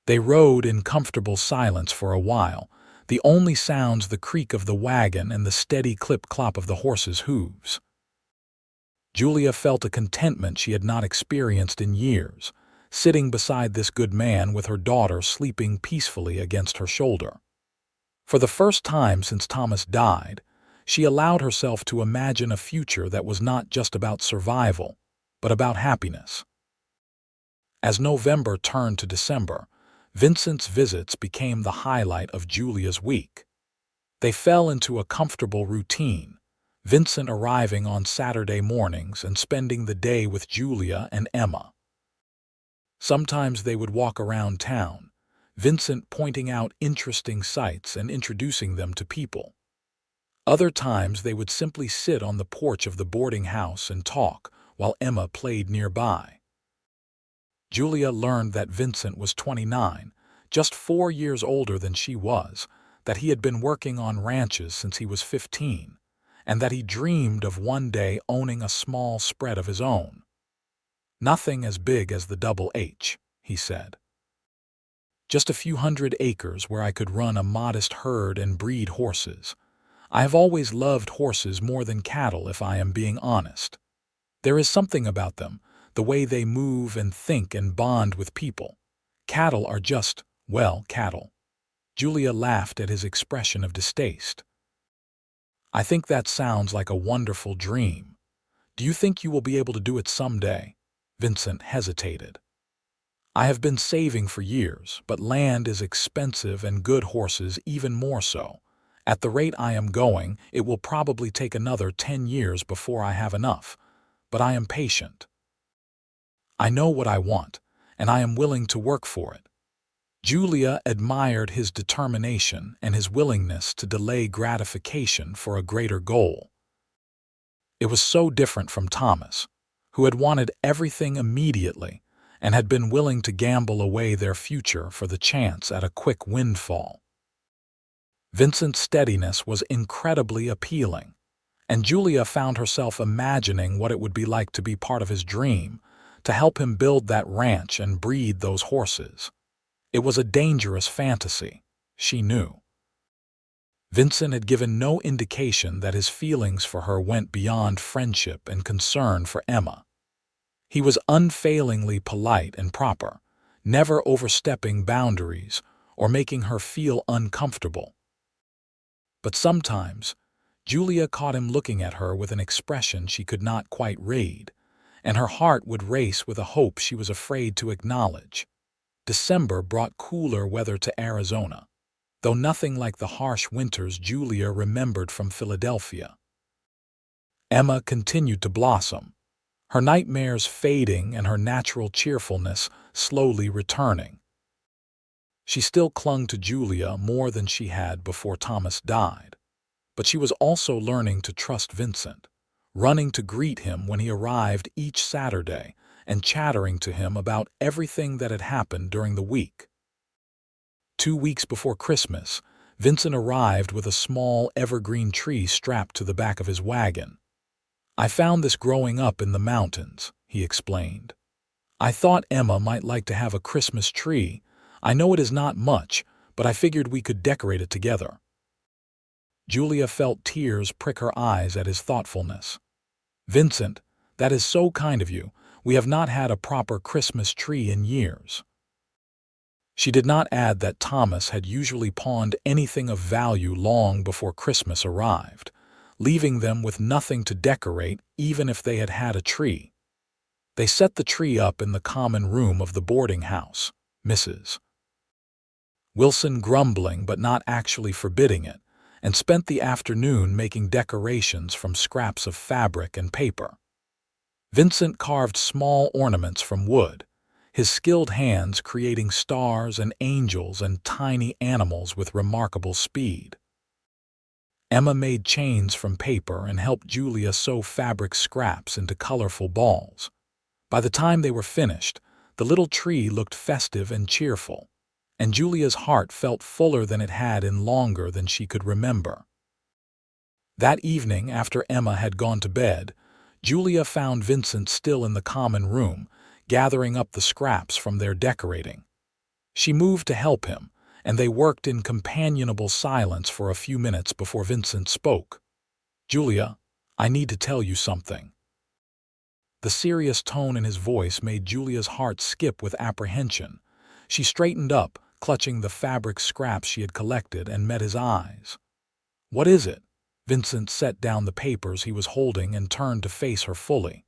They rode in comfortable silence for a while, the only sounds the creak of the wagon and the steady clip-clop of the horses' hooves. Julia felt a contentment she had not experienced in years, sitting beside this good man with her daughter sleeping peacefully against her shoulder. For the first time since Thomas died, she allowed herself to imagine a future that was not just about survival, but about happiness. As November turned to December, Vincent's visits became the highlight of Julia's week. They fell into a comfortable routine, Vincent arriving on Saturday mornings and spending the day with Julia and Emma. Sometimes they would walk around town, Vincent pointing out interesting sights and introducing them to people. Other times they would simply sit on the porch of the boarding house and talk while Emma played nearby. Julia learned that Vincent was 29, just 4 years older than she was, that he had been working on ranches since he was 15, and that he dreamed of one day owning a small spread of his own. "Nothing as big as the Double H," he said. "Just a few hundred acres where I could run a modest herd and breed horses. I have always loved horses more than cattle, if I am being honest. There is something about them, the way they move and think and bond with people. Cattle are just, well, cattle." Julia laughed at his expression of distaste. "I think that sounds like a wonderful dream. Do you think you will be able to do it someday?" Vincent hesitated. "I have been saving for years, but land is expensive and good horses even more so. At the rate I am going, it will probably take another 10 years before I have enough, but I am patient. I know what I want, and I am willing to work for it." Julia admired his determination and his willingness to delay gratification for a greater goal. It was so different from Thomas, who had wanted everything immediately and had been willing to gamble away their future for the chance at a quick windfall. Vincent's steadiness was incredibly appealing, and Julia found herself imagining what it would be like to be part of his dream, to help him build that ranch and breed those horses. It was a dangerous fantasy, she knew. Vincent had given no indication that his feelings for her went beyond friendship and concern for Emma. He was unfailingly polite and proper, never overstepping boundaries or making her feel uncomfortable. But sometimes, Julia caught him looking at her with an expression she could not quite read, and her heart would race with a hope she was afraid to acknowledge. December brought cooler weather to Arizona, though nothing like the harsh winters Julia remembered from Philadelphia. Emma continued to blossom, her nightmares fading and her natural cheerfulness slowly returning. She still clung to Julia more than she had before Thomas died, but she was also learning to trust Vincent, running to greet him when he arrived each Saturday and chattering to him about everything that had happened during the week. 2 weeks before Christmas, Vincent arrived with a small evergreen tree strapped to the back of his wagon. "I found this growing up in the mountains," he explained. "I thought Emma might like to have a Christmas tree. I know it is not much, but I figured we could decorate it together." Julia felt tears prick her eyes at his thoughtfulness. "Vincent, that is so kind of you. We have not had a proper Christmas tree in years." She did not add that Thomas had usually pawned anything of value long before Christmas arrived, leaving them with nothing to decorate even if they had had a tree. They set the tree up in the common room of the boarding house, Mrs. Wilson grumbling but not actually forbidding it, and spent the afternoon making decorations from scraps of fabric and paper. Vincent carved small ornaments from wood, his skilled hands creating stars and angels and tiny animals with remarkable speed. Emma made chains from paper and helped Julia sew fabric scraps into colorful balls. By the time they were finished, the little tree looked festive and cheerful, and Julia's heart felt fuller than it had in longer than she could remember. That evening, after Emma had gone to bed, Julia found Vincent still in the common room, gathering up the scraps from their decorating. She moved to help him, and they worked in companionable silence for a few minutes before Vincent spoke. "Julia, I need to tell you something." The serious tone in his voice made Julia's heart skip with apprehension. She straightened up, clutching the fabric scraps she had collected, and met his eyes. "What is it?" Vincent set down the papers he was holding and turned to face her fully.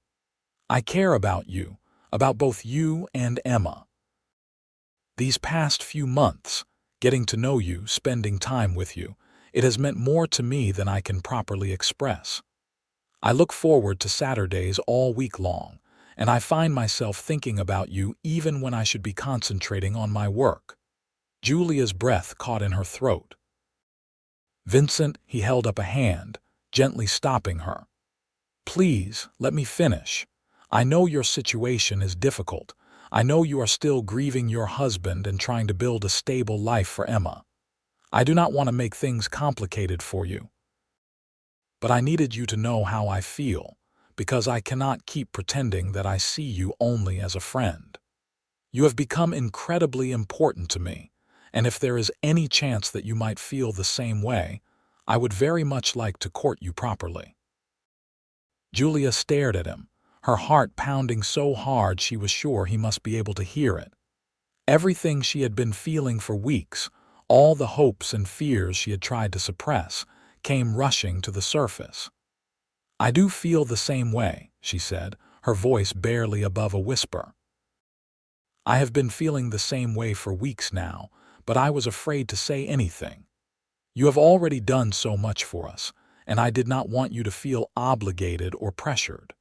"I care about you, about both you and Emma. These past few months, getting to know you, spending time with you, it has meant more to me than I can properly express. I look forward to Saturdays all week long, and I find myself thinking about you even when I should be concentrating on my work." Julia's breath caught in her throat. Vincent, he held up a hand, gently stopping her. Please, let me finish. I know your situation is difficult. I know you are still grieving your husband and trying to build a stable life for Emma. I do not want to make things complicated for you. But I needed you to know how I feel, because I cannot keep pretending that I see you only as a friend. You have become incredibly important to me, and if there is any chance that you might feel the same way, I would very much like to court you properly. Julia stared at him, her heart pounding so hard she was sure he must be able to hear it. Everything she had been feeling for weeks, all the hopes and fears she had tried to suppress, came rushing to the surface. I do feel the same way, she said, her voice barely above a whisper. I have been feeling the same way for weeks now, but I was afraid to say anything. You have already done so much for us, and I did not want you to feel obligated or pressured.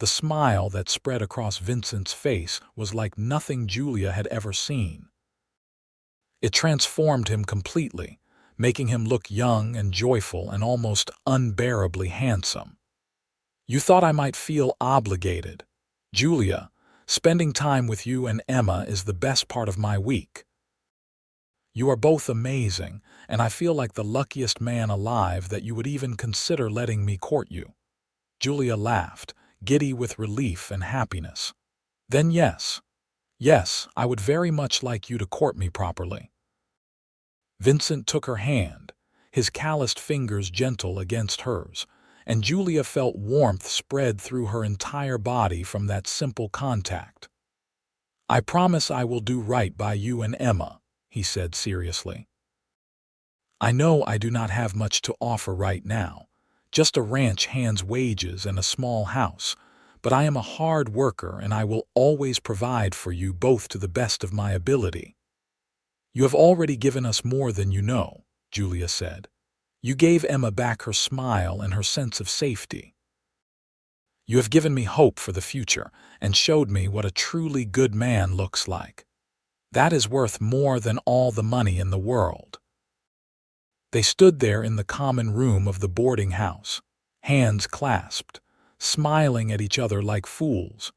The smile that spread across Vincent's face was like nothing Julia had ever seen. It transformed him completely, making him look young and joyful and almost unbearably handsome. You thought I might feel obligated. Julia, spending time with you and Emma is the best part of my week. You are both amazing, and I feel like the luckiest man alive that you would even consider letting me court you. Julia laughed, giddy with relief and happiness. Then yes, I would very much like you to court me properly. Vincent took her hand, his calloused fingers gentle against hers, and Julia felt warmth spread through her entire body from that simple contact. I promise I will do right by you and Emma, he said seriously. I know I do not have much to offer right now, just a ranch hand's wages and a small house, but I am a hard worker and I will always provide for you both to the best of my ability. You have already given us more than you know, Julia said. You gave Emma back her smile and her sense of safety. You have given me hope for the future and showed me what a truly good man looks like. That is worth more than all the money in the world. They stood there in the common room of the boarding house, hands clasped, smiling at each other like fools,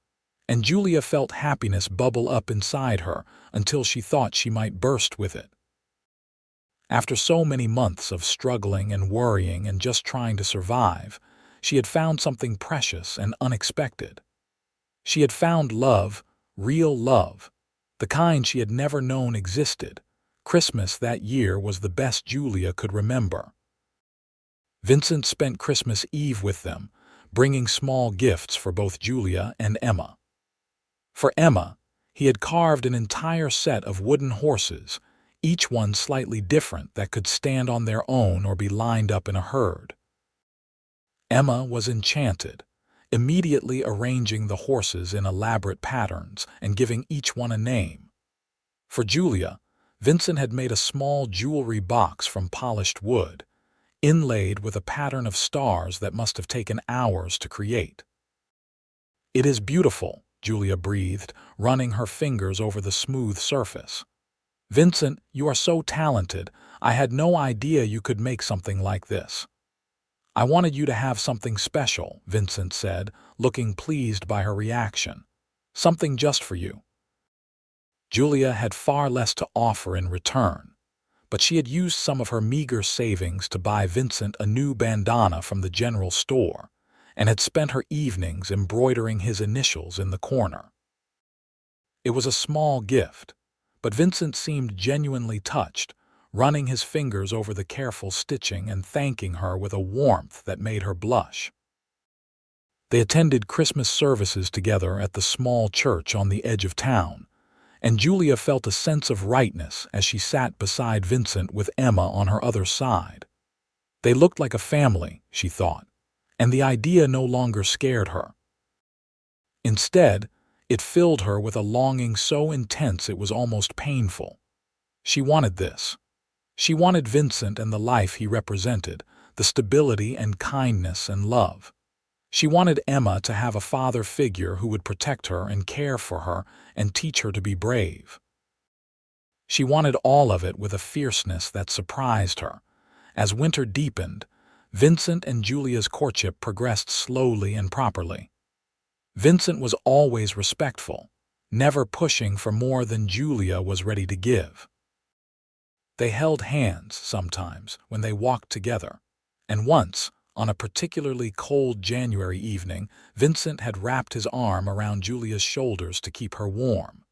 and Julia felt happiness bubble up inside her until she thought she might burst with it. After so many months of struggling and worrying and just trying to survive, she had found something precious and unexpected. She had found love, real love, the kind she had never known existed. Christmas that year was the best Julia could remember. Vincent spent Christmas Eve with them, bringing small gifts for both Julia and Emma. For Emma, he had carved an entire set of wooden horses, each one slightly different that could stand on their own or be lined up in a herd. Emma was enchanted, immediately arranging the horses in elaborate patterns and giving each one a name. For Julia, Vincent had made a small jewelry box from polished wood, inlaid with a pattern of stars that must have taken hours to create. It is beautiful, Julia breathed, running her fingers over the smooth surface. Vincent, you are so talented. I had no idea you could make something like this. I wanted you to have something special, Vincent said, looking pleased by her reaction. Something just for you. Julia had far less to offer in return, but she had used some of her meager savings to buy Vincent a new bandana from the general store and had spent her evenings embroidering his initials in the corner. It was a small gift, but Vincent seemed genuinely touched, running his fingers over the careful stitching and thanking her with a warmth that made her blush. They attended Christmas services together at the small church on the edge of town, and Julia felt a sense of rightness as she sat beside Vincent with Emma on her other side. They looked like a family, she thought, and the idea no longer scared her. Instead, it filled her with a longing so intense it was almost painful. She wanted this. She wanted Vincent and the life he represented, the stability and kindness and love. She wanted Emma to have a father figure who would protect her and care for her and teach her to be brave. She wanted all of it with a fierceness that surprised her. As winter deepened, Vincent and Julia's courtship progressed slowly and properly. Vincent was always respectful, never pushing for more than Julia was ready to give. They held hands sometimes when they walked together, and once, on a particularly cold January evening, Vincent had wrapped his arm around Julia's shoulders to keep her warm.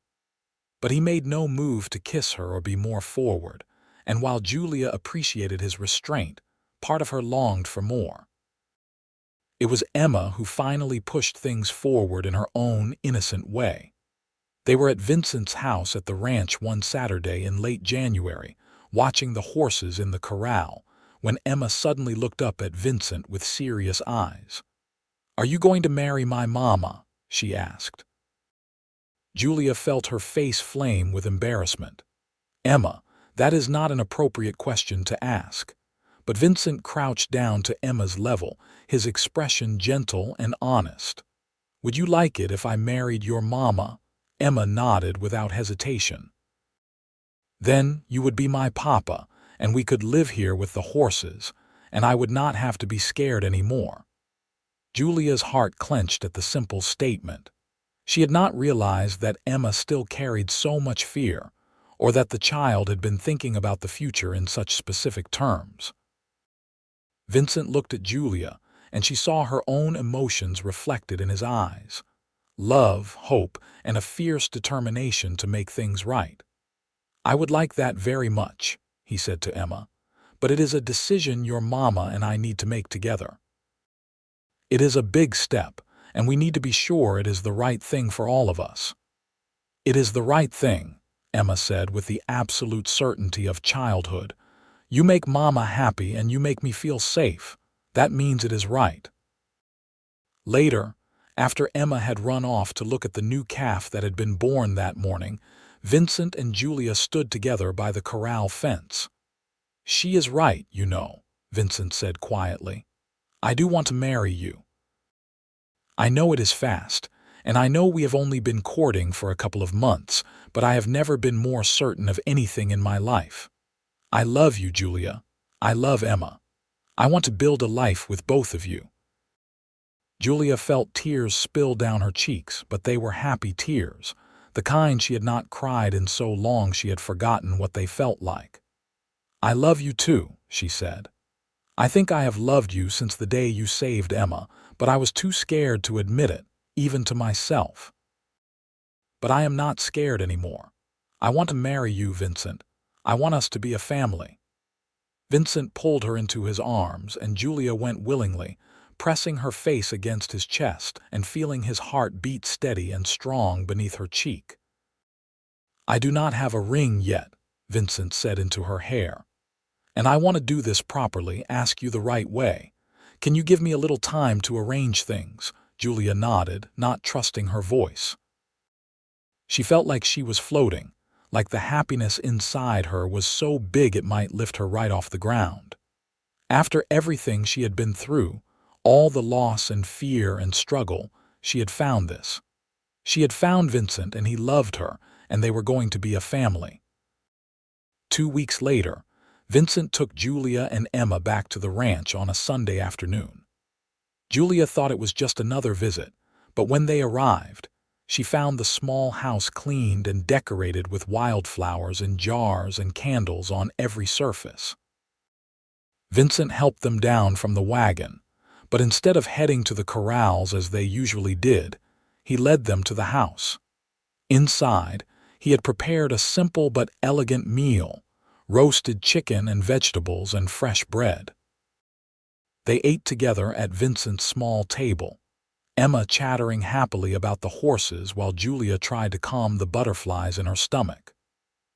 But he made no move to kiss her or be more forward, and while Julia appreciated his restraint, part of her longed for more. It was Emma who finally pushed things forward in her own innocent way. They were at Vincent's house at the ranch one Saturday in late January, watching the horses in the corral, when Emma suddenly looked up at Vincent with serious eyes. "Are you going to marry my mama?" she asked. Julia felt her face flame with embarrassment. "Emma, that is not an appropriate question to ask." But Vincent crouched down to Emma's level, his expression gentle and honest. "Would you like it if I married your mama?" Emma nodded without hesitation. "Then you would be my papa, and we could live here with the horses, and I would not have to be scared anymore." Julia's heart clenched at the simple statement. She had not realized that Emma still carried so much fear, or that the child had been thinking about the future in such specific terms. Vincent looked at Julia, and she saw her own emotions reflected in his eyes. Love, hope, and a fierce determination to make things right. "I would like that very much," he said to Emma, "but it is a decision your mama and I need to make together. It is a big step, and we need to be sure it is the right thing for all of us." "It is the right thing," Emma said with the absolute certainty of childhood. "You make mama happy and you make me feel safe. That means it is right." Later, after Emma had run off to look at the new calf that had been born that morning, Vincent and Julia stood together by the corral fence. "She is right, you know," Vincent said quietly. "I do want to marry you. I know it is fast, and I know we have only been courting for a couple of months, but I have never been more certain of anything in my life. I love you, Julia. I love Emma. I want to build a life with both of you." Julia felt tears spill down her cheeks, but they were happy tears, the kind she had not cried in so long she had forgotten what they felt like. "I love you too," she said. "I think I have loved you since the day you saved Emma, but I was too scared to admit it, even to myself. But I am not scared anymore. I want to marry you, Vincent. I want us to be a family." Vincent pulled her into his arms, and Julia went willingly, pressing her face against his chest and feeling his heart beat steady and strong beneath her cheek. "I do not have a ring yet," Vincent said into her hair. "And I want to do this properly, ask you the right way. Can you give me a little time to arrange things?" Julia nodded, not trusting her voice. She felt like she was floating, like the happiness inside her was so big it might lift her right off the ground. After everything she had been through, all the loss and fear and struggle, she had found this. She had found Vincent and he loved her, and they were going to be a family. 2 weeks later, Vincent took Julia and Emma back to the ranch on a Sunday afternoon. Julia thought it was just another visit, but when they arrived, she found the small house cleaned and decorated with wildflowers in jars and candles on every surface. Vincent helped them down from the wagon, but instead of heading to the corrals as they usually did, he led them to the house. Inside, he had prepared a simple but elegant meal: roasted chicken and vegetables and fresh bread. They ate together at Vincent's small table, Emma chattering happily about the horses while Julia tried to calm the butterflies in her stomach.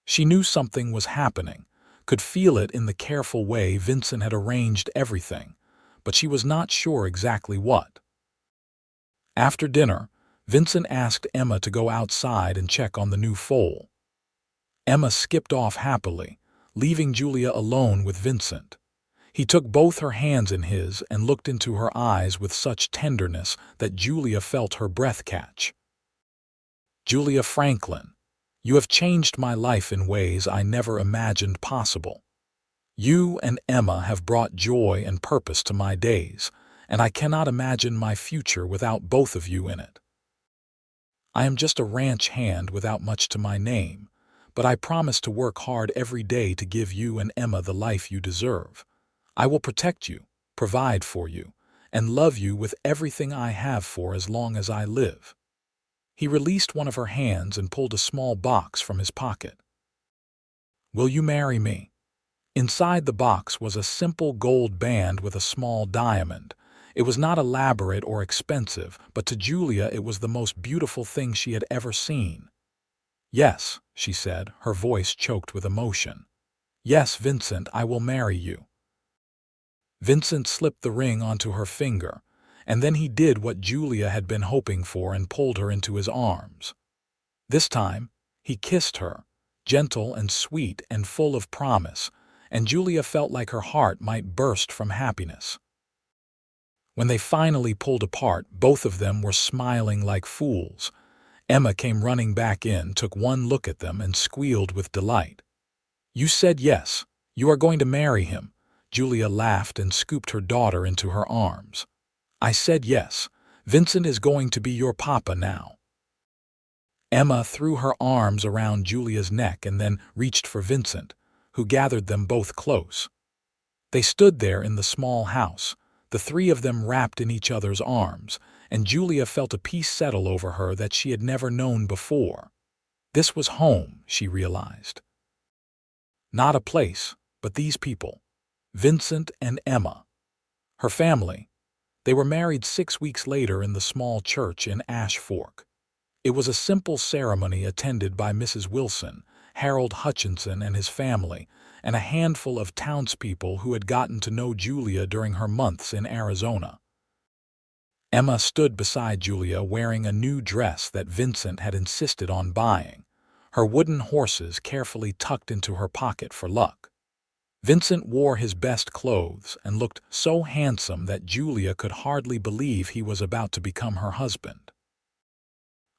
She knew something was happening, could feel it in the careful way Vincent had arranged everything, but she was not sure exactly what. After dinner, Vincent asked Emma to go outside and check on the new foal. Emma skipped off happily, leaving Julia alone with Vincent. He took both her hands in his and looked into her eyes with such tenderness that Julia felt her breath catch. "Julia Franklin, You have changed my life in ways I never imagined possible. You and Emma have brought joy and purpose to my days, and I cannot imagine my future without both of you in it. I am just a ranch hand without much to my name, but I promise to work hard every day to give you and Emma the life you deserve. I will protect you, provide for you, and love you with everything I have for as long as I live." He released one of her hands and pulled a small box from his pocket. "Will you marry me?" Inside the box was a simple gold band with a small diamond. It was not elaborate or expensive, but to Julia it was the most beautiful thing she had ever seen. "Yes," she said, her voice choked with emotion. "Yes, Vincent, I will marry you." Vincent slipped the ring onto her finger, and then he did what Julia had been hoping for and pulled her into his arms. This time, he kissed her, gentle and sweet and full of promise, and Julia felt like her heart might burst from happiness. When they finally pulled apart, both of them were smiling like fools. Emma came running back in, took one look at them, and squealed with delight. "You said yes. You are going to marry him." Julia laughed and scooped her daughter into her arms. "I said yes. Vincent is going to be your papa now." Emma threw her arms around Julia's neck and then reached for Vincent, who gathered them both close. They stood there in the small house, the three of them wrapped in each other's arms, and Julia felt a peace settle over her that she had never known before. This was home, she realized. Not a place, but these people, Vincent and Emma. Her family. They were married 6 weeks later in the small church in Ash Fork. It was a simple ceremony attended by Mrs. Wilson, Harold Hutchinson and his family, and a handful of townspeople who had gotten to know Julia during her months in Arizona. Emma stood beside Julia wearing a new dress that Vincent had insisted on buying, her wooden horses carefully tucked into her pocket for luck. Vincent wore his best clothes and looked so handsome that Julia could hardly believe he was about to become her husband.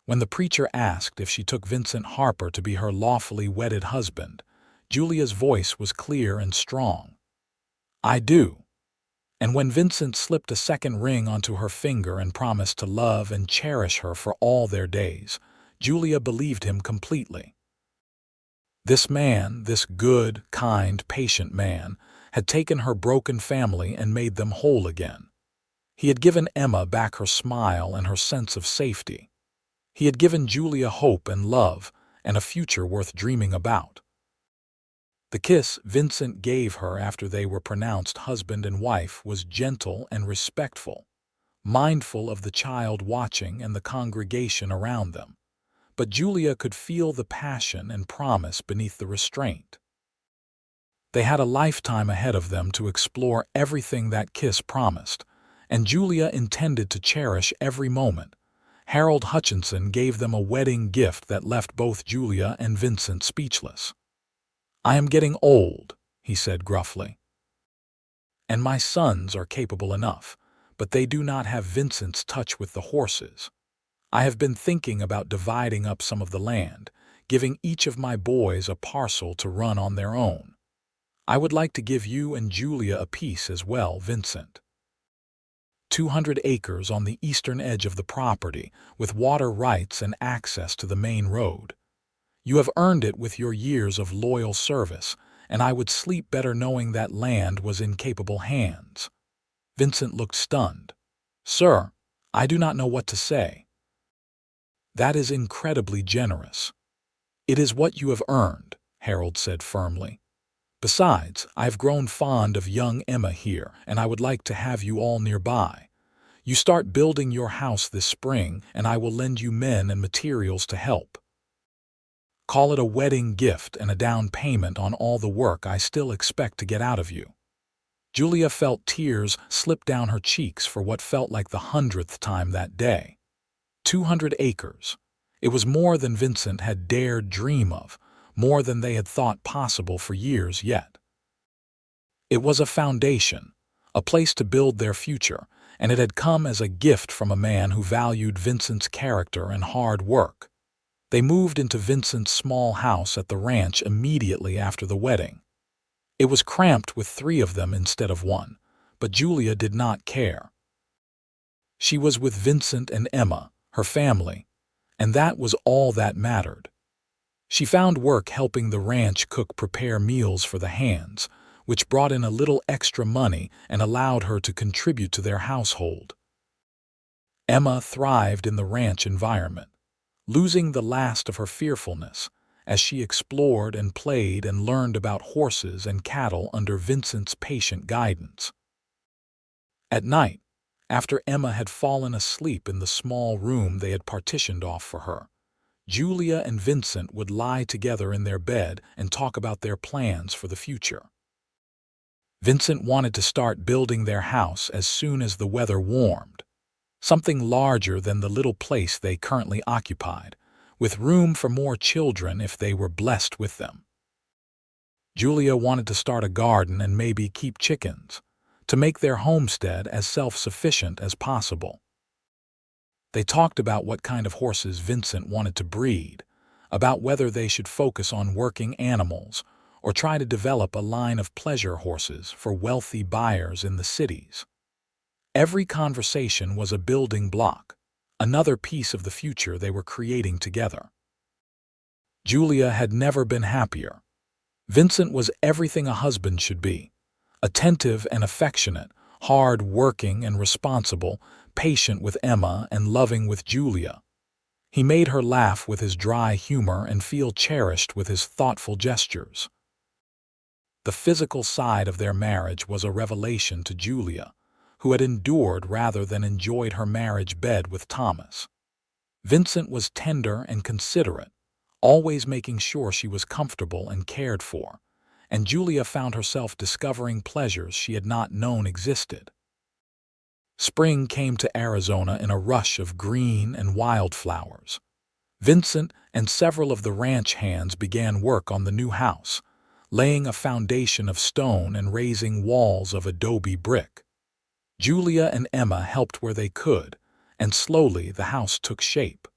When the preacher asked if she took Vincent Harper to be her lawfully wedded husband, Julia's voice was clear and strong. "I do." And when Vincent slipped a second ring onto her finger and promised to love and cherish her for all their days, Julia believed him completely. This man, this good, kind, patient man, had taken her broken family and made them whole again. He had given Emma back her smile and her sense of safety. He had given Julia hope and love, and a future worth dreaming about. The kiss Vincent gave her after they were pronounced husband and wife was gentle and respectful, mindful of the child watching and the congregation around them. But Julia could feel the passion and promise beneath the restraint. They had a lifetime ahead of them to explore everything that kiss promised, and Julia intended to cherish every moment. Harold Hutchinson gave them a wedding gift that left both Julia and Vincent speechless. "I am getting old," he said gruffly. "And my sons are capable enough, but they do not have Vincent's touch with the horses. I have been thinking about dividing up some of the land, giving each of my boys a parcel to run on their own. I would like to give you and Julia a piece as well, Vincent. 200 acres on the eastern edge of the property, with water rights and access to the main road. You have earned it with your years of loyal service, and I would sleep better knowing that land was in capable hands." Vincent looked stunned. "Sir, I do not know what to say." "That is incredibly generous." "It is what you have earned," Harold said firmly. "Besides, I've grown fond of young Emma here, and I would like to have you all nearby. You start building your house this spring, and I will lend you men and materials to help. Call it a wedding gift and a down payment on all the work I still expect to get out of you." Julia felt tears slip down her cheeks for what felt like the 100th time that day. 200 acres. It was more than Vincent had dared dream of, more than they had thought possible for years yet. It was a foundation, a place to build their future, and it had come as a gift from a man who valued Vincent's character and hard work. They moved into Vincent's small house at the ranch immediately after the wedding. It was cramped with 3 of them instead of 1, but Julia did not care. She was with Vincent and Emma, her family, and that was all that mattered. She found work helping the ranch cook prepare meals for the hands, which brought in a little extra money and allowed her to contribute to their household. Emma thrived in the ranch environment, losing the last of her fearfulness as she explored and played and learned about horses and cattle under Vincent's patient guidance. At night, after Emma had fallen asleep in the small room they had partitioned off for her, Julia and Vincent would lie together in their bed and talk about their plans for the future. Vincent wanted to start building their house as soon as the weather warmed, something larger than the little place they currently occupied, with room for more children if they were blessed with them. Julia wanted to start a garden and maybe keep chickens, to make their homestead as self-sufficient as possible. They talked about what kind of horses Vincent wanted to breed, about whether they should focus on working animals or try to develop a line of pleasure horses for wealthy buyers in the cities. Every conversation was a building block, another piece of the future they were creating together. Julia had never been happier. Vincent was everything a husband should be, attentive and affectionate, hard-working and responsible, patient with Emma and loving with Julia. He made her laugh with his dry humor and feel cherished with his thoughtful gestures. The physical side of their marriage was a revelation to Julia, who had endured rather than enjoyed her marriage bed with Thomas. Vincent was tender and considerate, always making sure she was comfortable and cared for, and Julia found herself discovering pleasures she had not known existed. Spring came to Arizona in a rush of green and wildflowers. Vincent and several of the ranch hands began work on the new house, laying a foundation of stone and raising walls of adobe brick. Julia and Emma helped where they could, and slowly the house took shape.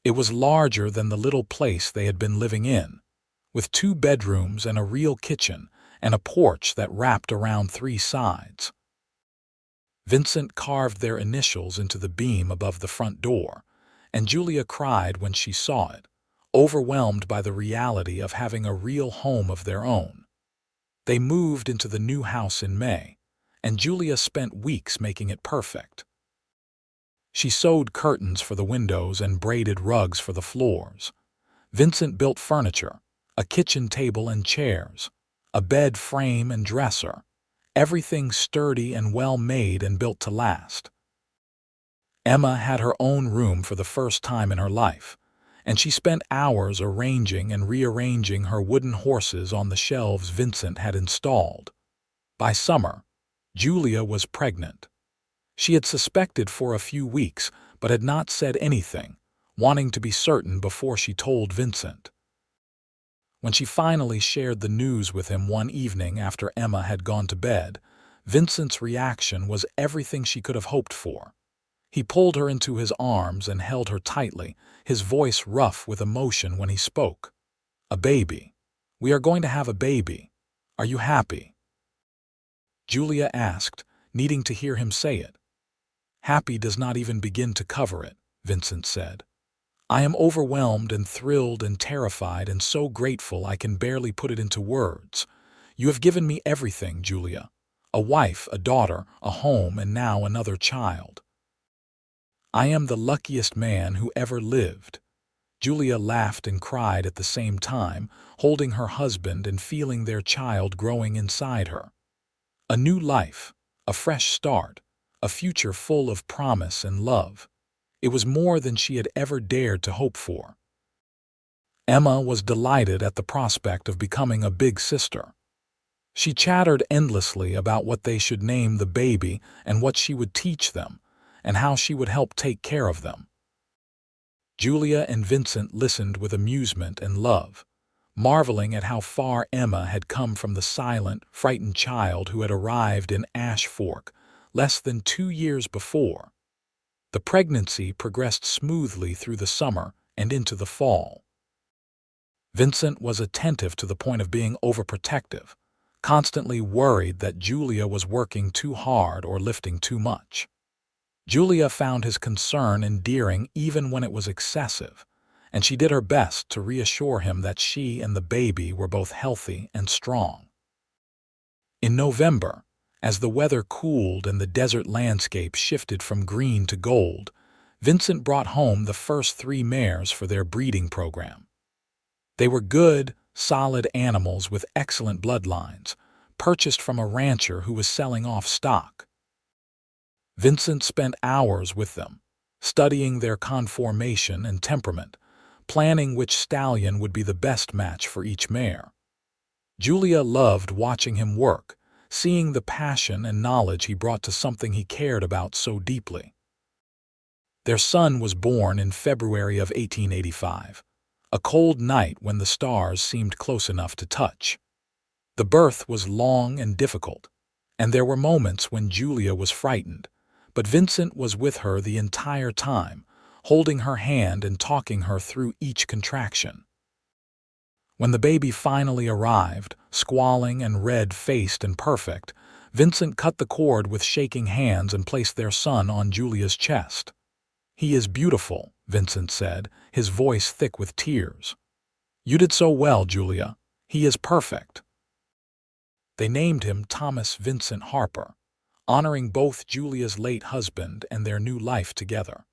It was larger than the little place they had been living in, with 2 bedrooms and a real kitchen and a porch that wrapped around 3 sides. Vincent carved their initials into the beam above the front door, and Julia cried when she saw it, overwhelmed by the reality of having a real home of their own. They moved into the new house in May, and Julia spent weeks making it perfect. She sewed curtains for the windows and braided rugs for the floors. Vincent built furniture, a kitchen table and chairs, a bed frame and dresser, everything sturdy and well-made and built to last. Emma had her own room for the first time in her life, and she spent hours arranging and rearranging her wooden horses on the shelves Vincent had installed. By summer, Julia was pregnant. She had suspected for a few weeks, but had not said anything, wanting to be certain before she told Vincent. When she finally shared the news with him one evening after Emma had gone to bed, Vincent's reaction was everything she could have hoped for. He pulled her into his arms and held her tightly, his voice rough with emotion when he spoke. "A baby. We are going to have a baby. Are you happy?" Julia asked, needing to hear him say it. "Happy does not even begin to cover it," Vincent said. "I am overwhelmed and thrilled and terrified and so grateful I can barely put it into words. You have given me everything, Julia. A wife, a daughter, a home, and now another child. I am the luckiest man who ever lived." Julia laughed and cried at the same time, holding her husband and feeling their child growing inside her. A new life, a fresh start, a future full of promise and love. It was more than she had ever dared to hope for. Emma was delighted at the prospect of becoming a big sister. She chattered endlessly about what they should name the baby and what she would teach them, and how she would help take care of them. Julia and Vincent listened with amusement and love, marveling at how far Emma had come from the silent, frightened child who had arrived in Ash Fork less than 2 years before. The pregnancy progressed smoothly through the summer, and into the fall. Vincent was attentive to the point of being overprotective, constantly worried that Julia was working too hard or lifting too much. Julia found his concern endearing even when it was excessive, and she did her best to reassure him that she and the baby were both healthy and strong. In November, as the weather cooled and the desert landscape shifted from green to gold, Vincent brought home the first 3 mares for their breeding program. They were good, solid animals with excellent bloodlines, purchased from a rancher who was selling off stock. Vincent spent hours with them, studying their conformation and temperament, planning which stallion would be the best match for each mare. Julia loved watching him work, seeing the passion and knowledge he brought to something he cared about so deeply. Their son was born in February of 1885, a cold night when the stars seemed close enough to touch. The birth was long and difficult, and there were moments when Julia was frightened, but Vincent was with her the entire time, holding her hand and talking her through each contraction. When the baby finally arrived, squalling and red-faced and perfect, Vincent cut the cord with shaking hands and placed their son on Julia's chest. "He is beautiful," Vincent said, his voice thick with tears. "You did so well, Julia. He is perfect." They named him Thomas Vincent Harper, honoring both Julia's late husband and their new life together.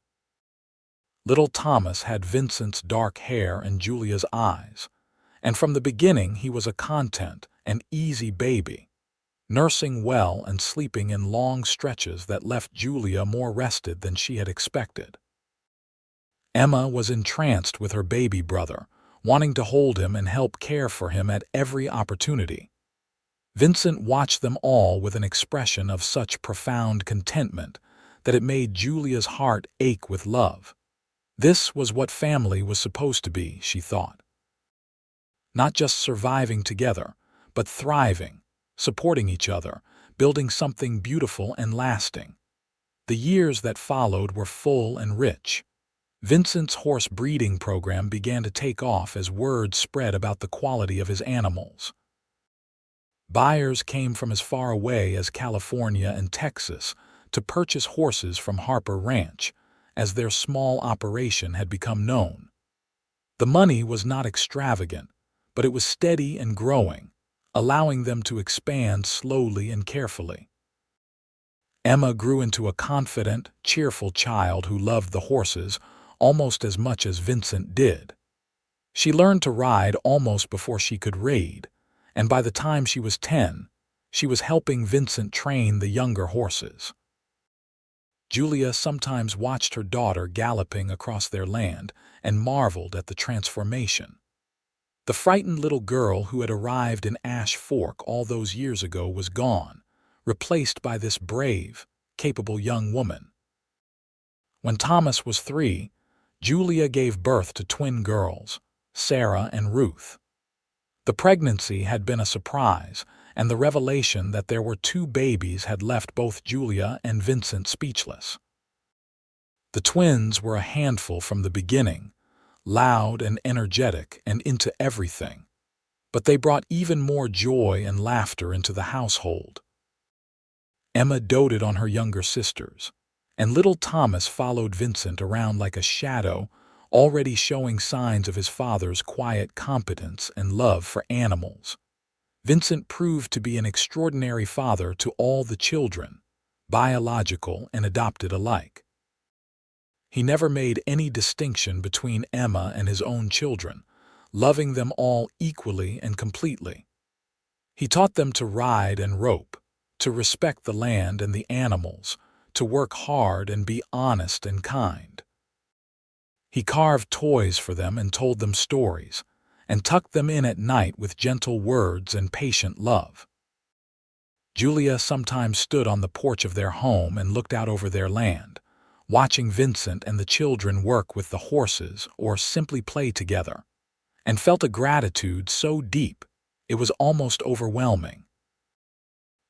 Little Thomas had Vincent's dark hair and Julia's eyes, and from the beginning he was a content and easy baby, nursing well and sleeping in long stretches that left Julia more rested than she had expected. Emma was entranced with her baby brother, wanting to hold him and help care for him at every opportunity. Vincent watched them all with an expression of such profound contentment that it made Julia's heart ache with love. This was what family was supposed to be, she thought. Not just surviving together, but thriving, supporting each other, building something beautiful and lasting. The years that followed were full and rich. Vincent's horse breeding program began to take off as word spread about the quality of his animals. Buyers came from as far away as California and Texas to purchase horses from Harper Ranch, as their small operation had become known. The money was not extravagant, but it was steady and growing, allowing them to expand slowly and carefully. Emma grew into a confident, cheerful child who loved the horses almost as much as Vincent did. She learned to ride almost before she could read, and by the time she was 10, she was helping Vincent train the younger horses. Julia sometimes watched her daughter galloping across their land and marveled at the transformation. The frightened little girl who had arrived in Ash Fork all those years ago was gone, replaced by this brave, capable young woman. When Thomas was 3, Julia gave birth to twin girls, Sarah and Ruth. The pregnancy had been a surprise, and the revelation that there were 2 babies had left both Julia and Vincent speechless. The twins were a handful from the beginning, loud and energetic and into everything, but they brought even more joy and laughter into the household. Emma doted on her younger sisters, and little Thomas followed Vincent around like a shadow, already showing signs of his father's quiet competence and love for animals. Vincent proved to be an extraordinary father to all the children, biological and adopted alike. He never made any distinction between Emma and his own children, loving them all equally and completely. He taught them to ride and rope, to respect the land and the animals, to work hard and be honest and kind. He carved toys for them and told them stories, and tucked them in at night with gentle words and patient love. Julia sometimes stood on the porch of their home and looked out over their land, watching Vincent and the children work with the horses or simply play together, and felt a gratitude so deep it was almost overwhelming.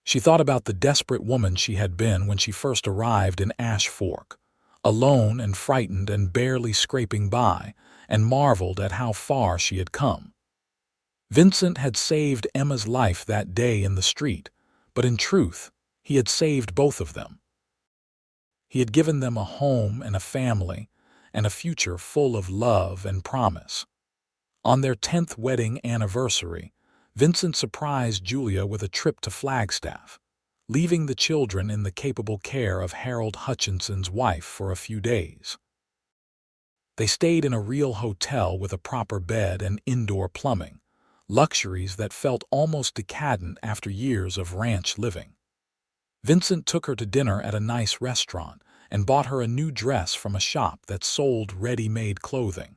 She thought about the desperate woman she had been when she first arrived in Ash Fork, alone and frightened and barely scraping by, and marveled at how far she had come. Vincent had saved Emma's life that day in the street, but in truth, he had saved both of them. He had given them a home and a family, and a future full of love and promise. On their 10th wedding anniversary, Vincent surprised Julia with a trip to Flagstaff, leaving the children in the capable care of Harold Hutchinson's wife for a few days. They stayed in a real hotel with a proper bed and indoor plumbing, luxuries that felt almost decadent after years of ranch living. Vincent took her to dinner at a nice restaurant and bought her a new dress from a shop that sold ready-made clothing.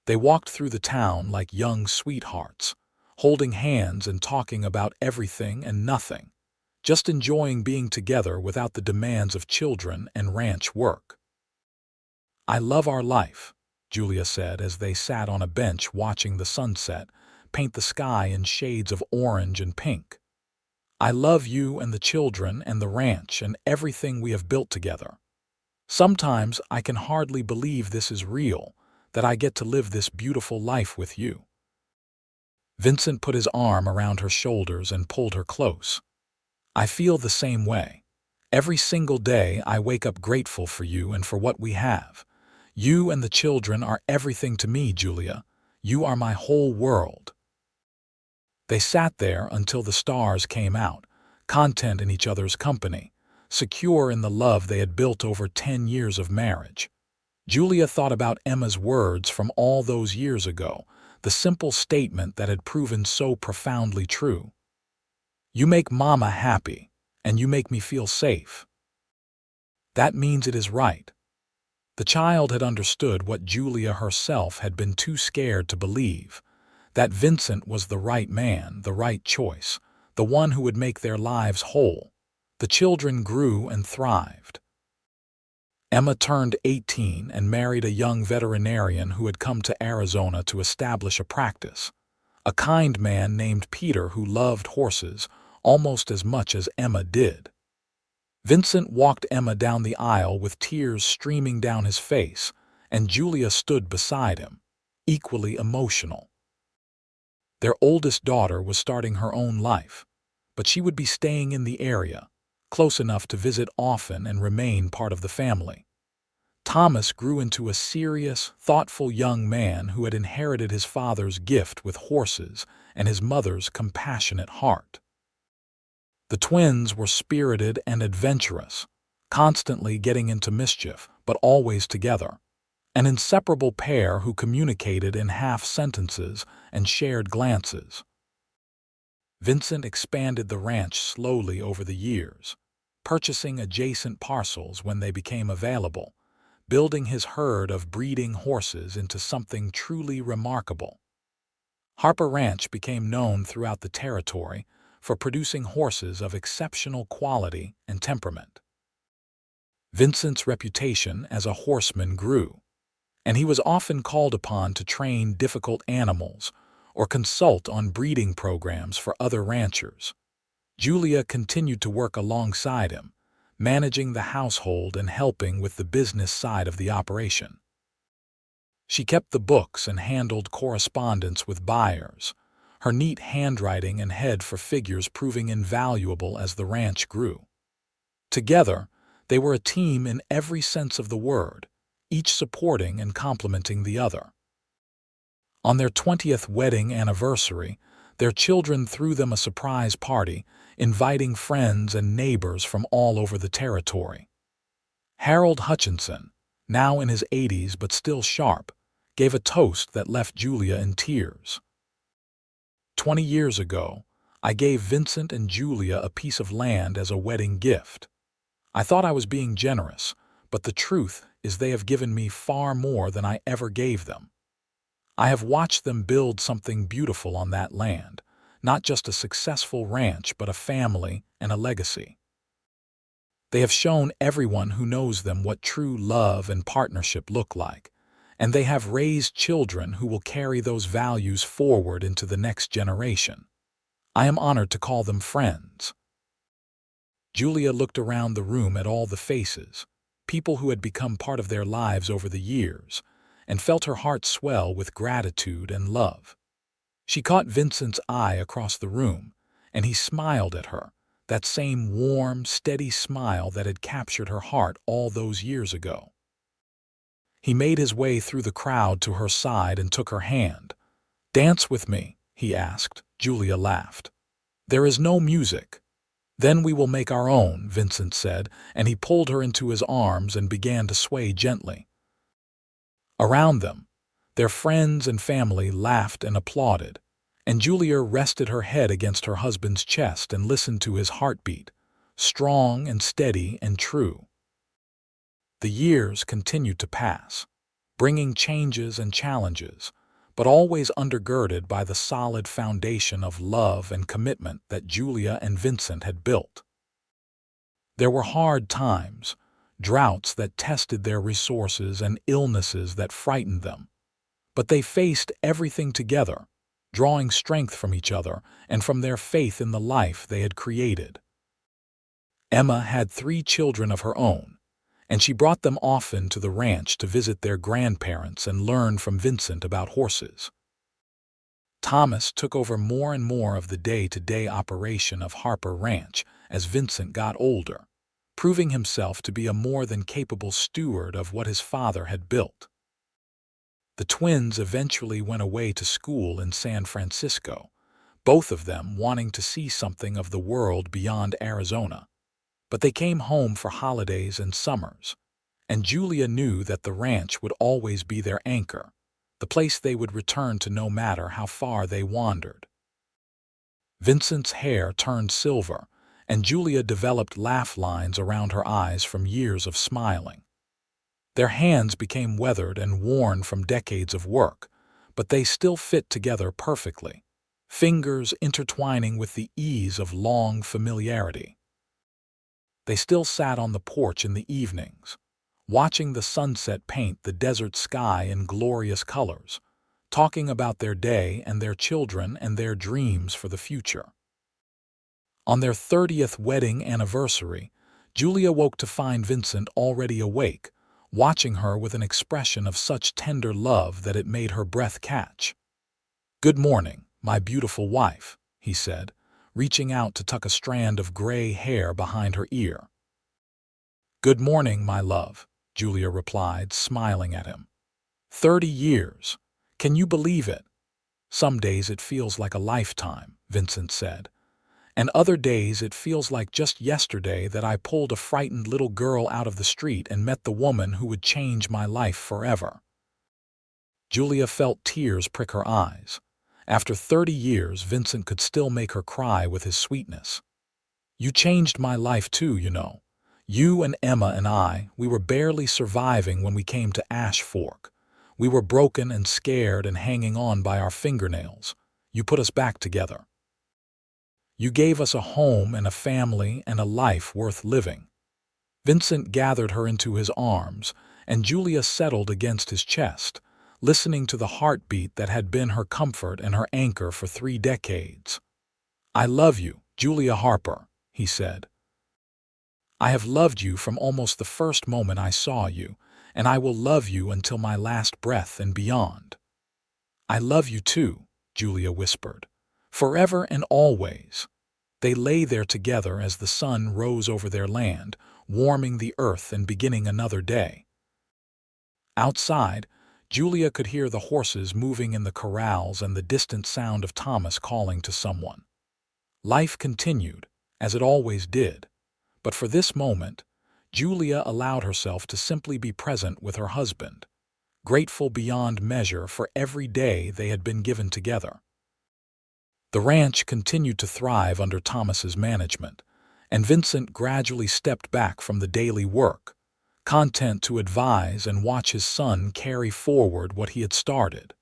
They walked through the town like young sweethearts, holding hands and talking about everything and nothing, just enjoying being together without the demands of children and ranch work. "I love our life," Julia said as they sat on a bench watching the sunset paint the sky in shades of orange and pink. "I love you and the children and the ranch and everything we have built together. Sometimes I can hardly believe this is real, that I get to live this beautiful life with you." Vincent put his arm around her shoulders and pulled her close. "I feel the same way. Every single day I wake up grateful for you and for what we have. You and the children are everything to me, Julia. You are my whole world." They sat there until the stars came out, content in each other's company, secure in the love they had built over 10 years of marriage. Julia thought about Emma's words from all those years ago, the simple statement that had proven so profoundly true. "You make Mama happy, and you make me feel safe. That means it is right." The child had understood what Julia herself had been too scared to believe, that Vincent was the right man, the right choice, the one who would make their lives whole. The children grew and thrived. Emma turned 18 and married a young veterinarian who had come to Arizona to establish a practice, a kind man named Peter who loved horses almost as much as Emma did. Vincent walked Emma down the aisle with tears streaming down his face, and Julia stood beside him, equally emotional. Their oldest daughter was starting her own life, but she would be staying in the area, close enough to visit often and remain part of the family. Thomas grew into a serious, thoughtful young man who had inherited his father's gift with horses and his mother's compassionate heart. The twins were spirited and adventurous, constantly getting into mischief, but always together, an inseparable pair who communicated in half sentences and shared glances. Vincent expanded the ranch slowly over the years, purchasing adjacent parcels when they became available, building his herd of breeding horses into something truly remarkable. Harper Ranch became known throughout the territory for producing horses of exceptional quality and temperament. Vincent's reputation as a horseman grew, and he was often called upon to train difficult animals or consult on breeding programs for other ranchers. Julia continued to work alongside him, managing the household and helping with the business side of the operation. She kept the books and handled correspondence with buyers, her neat handwriting and head for figures proving invaluable as the ranch grew. Together, they were a team in every sense of the word, each supporting and complementing the other. On their 20th wedding anniversary, their children threw them a surprise party, inviting friends and neighbors from all over the territory. Harold Hutchinson, now in his 80s but still sharp, gave a toast that left Julia in tears. 20 years ago, I gave Vincent and Julia a piece of land as a wedding gift. I thought I was being generous, but the truth is they have given me far more than I ever gave them. I have watched them build something beautiful on that land, not just a successful ranch but a family and a legacy. They have shown everyone who knows them what true love and partnership look like, and they have raised children who will carry those values forward into the next generation. I am honored to call them friends. Julia looked around the room at all the faces, people who had become part of their lives over the years, and felt her heart swell with gratitude and love. She caught Vincent's eye across the room, and he smiled at her, that same warm, steady smile that had captured her heart all those years ago. He made his way through the crowd to her side and took her hand. "Dance with me," he asked. Julia laughed. "There is no music." "Then we will make our own," Vincent said, and he pulled her into his arms and began to sway gently. Around them, their friends and family laughed and applauded, and Julia rested her head against her husband's chest and listened to his heartbeat, strong and steady and true. The years continued to pass, bringing changes and challenges, but always undergirded by the solid foundation of love and commitment that Julia and Vincent had built. There were hard times, droughts that tested their resources and illnesses that frightened them, but they faced everything together, drawing strength from each other and from their faith in the life they had created. Emma had 3 children of her own, and she brought them often to the ranch to visit their grandparents and learn from Vincent about horses. Thomas took over more and more of the day-to-day operation of Harper Ranch as Vincent got older, proving himself to be a more than capable steward of what his father had built. The twins eventually went away to school in San Francisco, both of them wanting to see something of the world beyond Arizona. But they came home for holidays and summers, and Julia knew that the ranch would always be their anchor, the place they would return to no matter how far they wandered. Vincent's hair turned silver, and Julia developed laugh lines around her eyes from years of smiling. Their hands became weathered and worn from decades of work, but they still fit together perfectly, fingers intertwining with the ease of long familiarity. They still sat on the porch in the evenings, watching the sunset paint the desert sky in glorious colors, talking about their day and their children and their dreams for the future. On their 30th wedding anniversary, Julia woke to find Vincent already awake, watching her with an expression of such tender love that it made her breath catch. "Good morning, my beautiful wife," he said, reaching out to tuck a strand of gray hair behind her ear. "Good morning, my love," Julia replied, smiling at him. 30 years. Can you believe it?" "Some days it feels like a lifetime," Vincent said. "And other days it feels like just yesterday that I pulled a frightened little girl out of the street and met the woman who would change my life forever." Julia felt tears prick her eyes. After 30 years, Vincent could still make her cry with his sweetness. "You changed my life too, you know. You and Emma and I, we were barely surviving when we came to Ash Fork. We were broken and scared and hanging on by our fingernails. You put us back together. You gave us a home and a family and a life worth living." Vincent gathered her into his arms, and Julia settled against his chest, listening to the heartbeat that had been her comfort and her anchor for 3 decades. "I love you, Julia Harper," he said. "I have loved you from almost the first moment I saw you, and I will love you until my last breath and beyond." "I love you too," Julia whispered. "Forever and always." They lay there together as the sun rose over their land, warming the earth and beginning another day. Outside, Julia could hear the horses moving in the corrals and the distant sound of Thomas calling to someone. Life continued, as it always did, but for this moment, Julia allowed herself to simply be present with her husband, grateful beyond measure for every day they had been given together. The ranch continued to thrive under Thomas's management, and Vincent gradually stepped back from the daily work, content to advise and watch his son carry forward what he had started.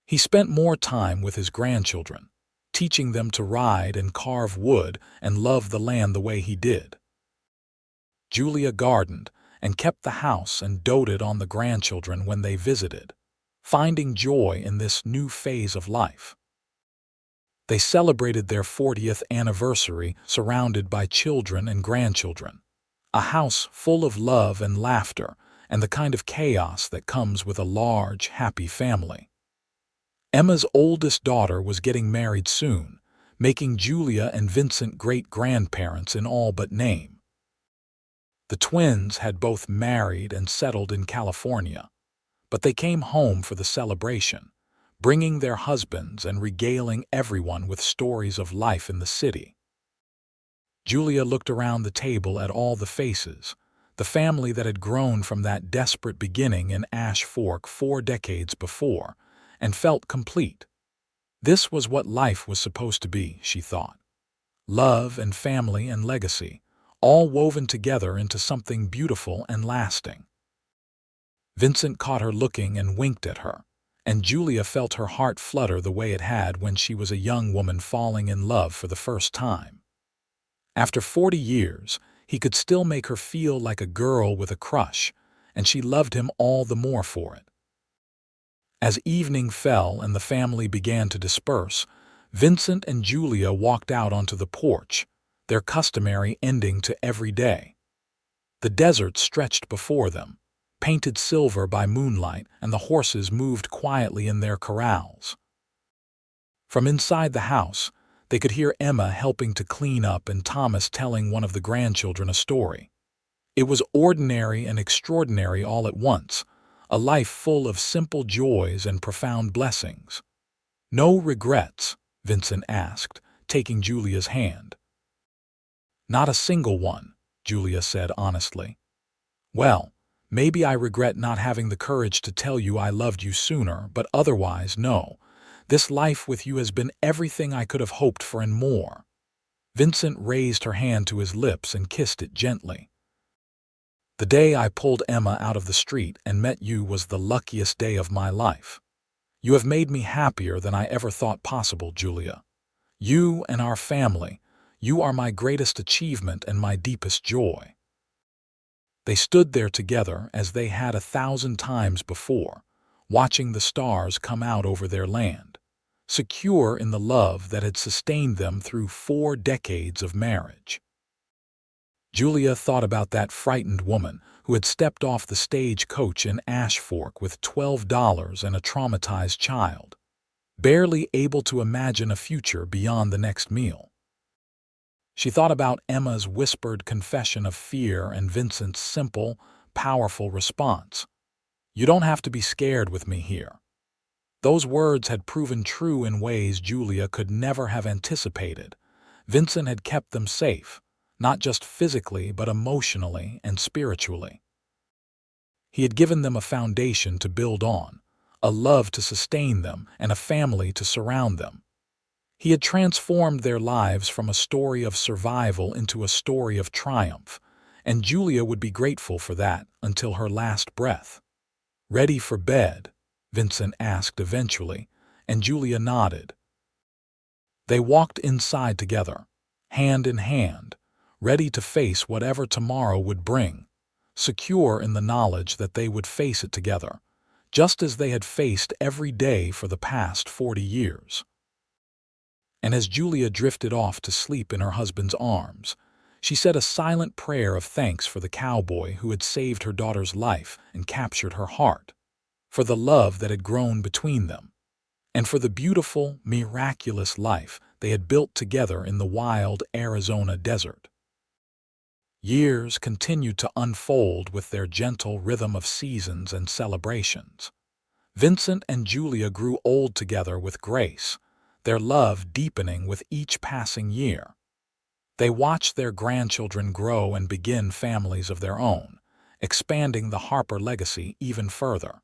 He spent more time with his grandchildren, teaching them to ride and carve wood and love the land the way he did. Julia gardened and kept the house and doted on the grandchildren when they visited, finding joy in this new phase of life. They celebrated their 40th anniversary surrounded by children and grandchildren, A house full of love and laughter, and the kind of chaos that comes with a large, happy family. Emma's oldest daughter was getting married soon, making Julia and Vincent great-grandparents in all but name. The twins had both married and settled in California, but they came home for the celebration, bringing their husbands and regaling everyone with stories of life in the city. Julia looked around the table at all the faces, the family that had grown from that desperate beginning in Ash Fork 4 decades before, and felt complete. This was what life was supposed to be, she thought. Love and family and legacy, all woven together into something beautiful and lasting. Vincent caught her looking and winked at her, and Julia felt her heart flutter the way it had when she was a young woman falling in love for the first time. After 40 years, he could still make her feel like a girl with a crush, and she loved him all the more for it. As evening fell and the family began to disperse, Vincent and Julia walked out onto the porch, their customary ending to every day. The desert stretched before them, painted silver by moonlight, and the horses moved quietly in their corrals. From inside the house, they could hear Emma helping to clean up and Thomas telling one of the grandchildren a story. It was ordinary and extraordinary all at once, a life full of simple joys and profound blessings. "No regrets?" Vincent asked, taking Julia's hand. "Not a single one," Julia said honestly. "Well, maybe I regret not having the courage to tell you I loved you sooner, but otherwise, no. This life with you has been everything I could have hoped for and more." Vincent raised her hand to his lips and kissed it gently. "The day I pulled Emma out of the street and met you was the luckiest day of my life. You have made me happier than I ever thought possible, Julia. You and our family, you are my greatest achievement and my deepest joy." They stood there together as they had 1,000 times before, watching the stars come out over their land, secure in the love that had sustained them through 4 decades of marriage. Julia thought about that frightened woman who had stepped off the stagecoach in Ash Fork with $12 and a traumatized child, barely able to imagine a future beyond the next meal. She thought about Emma's whispered confession of fear and Vincent's simple, powerful response. "You don't have to be scared with me here." Those words had proven true in ways Julia could never have anticipated. Vincent had kept them safe, not just physically but emotionally and spiritually. He had given them a foundation to build on, a love to sustain them, and a family to surround them. He had transformed their lives from a story of survival into a story of triumph, and Julia would be grateful for that until her last breath. "Ready for bed?" Vincent asked eventually, and Julia nodded. They walked inside together, hand in hand, ready to face whatever tomorrow would bring, secure in the knowledge that they would face it together, just as they had faced every day for the past 40 years. And as Julia drifted off to sleep in her husband's arms, she said a silent prayer of thanks for the cowboy who had saved her daughter's life and captured her heart, for the love that had grown between them, and for the beautiful, miraculous life they had built together in the wild Arizona desert. Years continued to unfold with their gentle rhythm of seasons and celebrations. Vincent and Julia grew old together with grace, their love deepening with each passing year. They watched their grandchildren grow and begin families of their own, expanding the Harper legacy even further.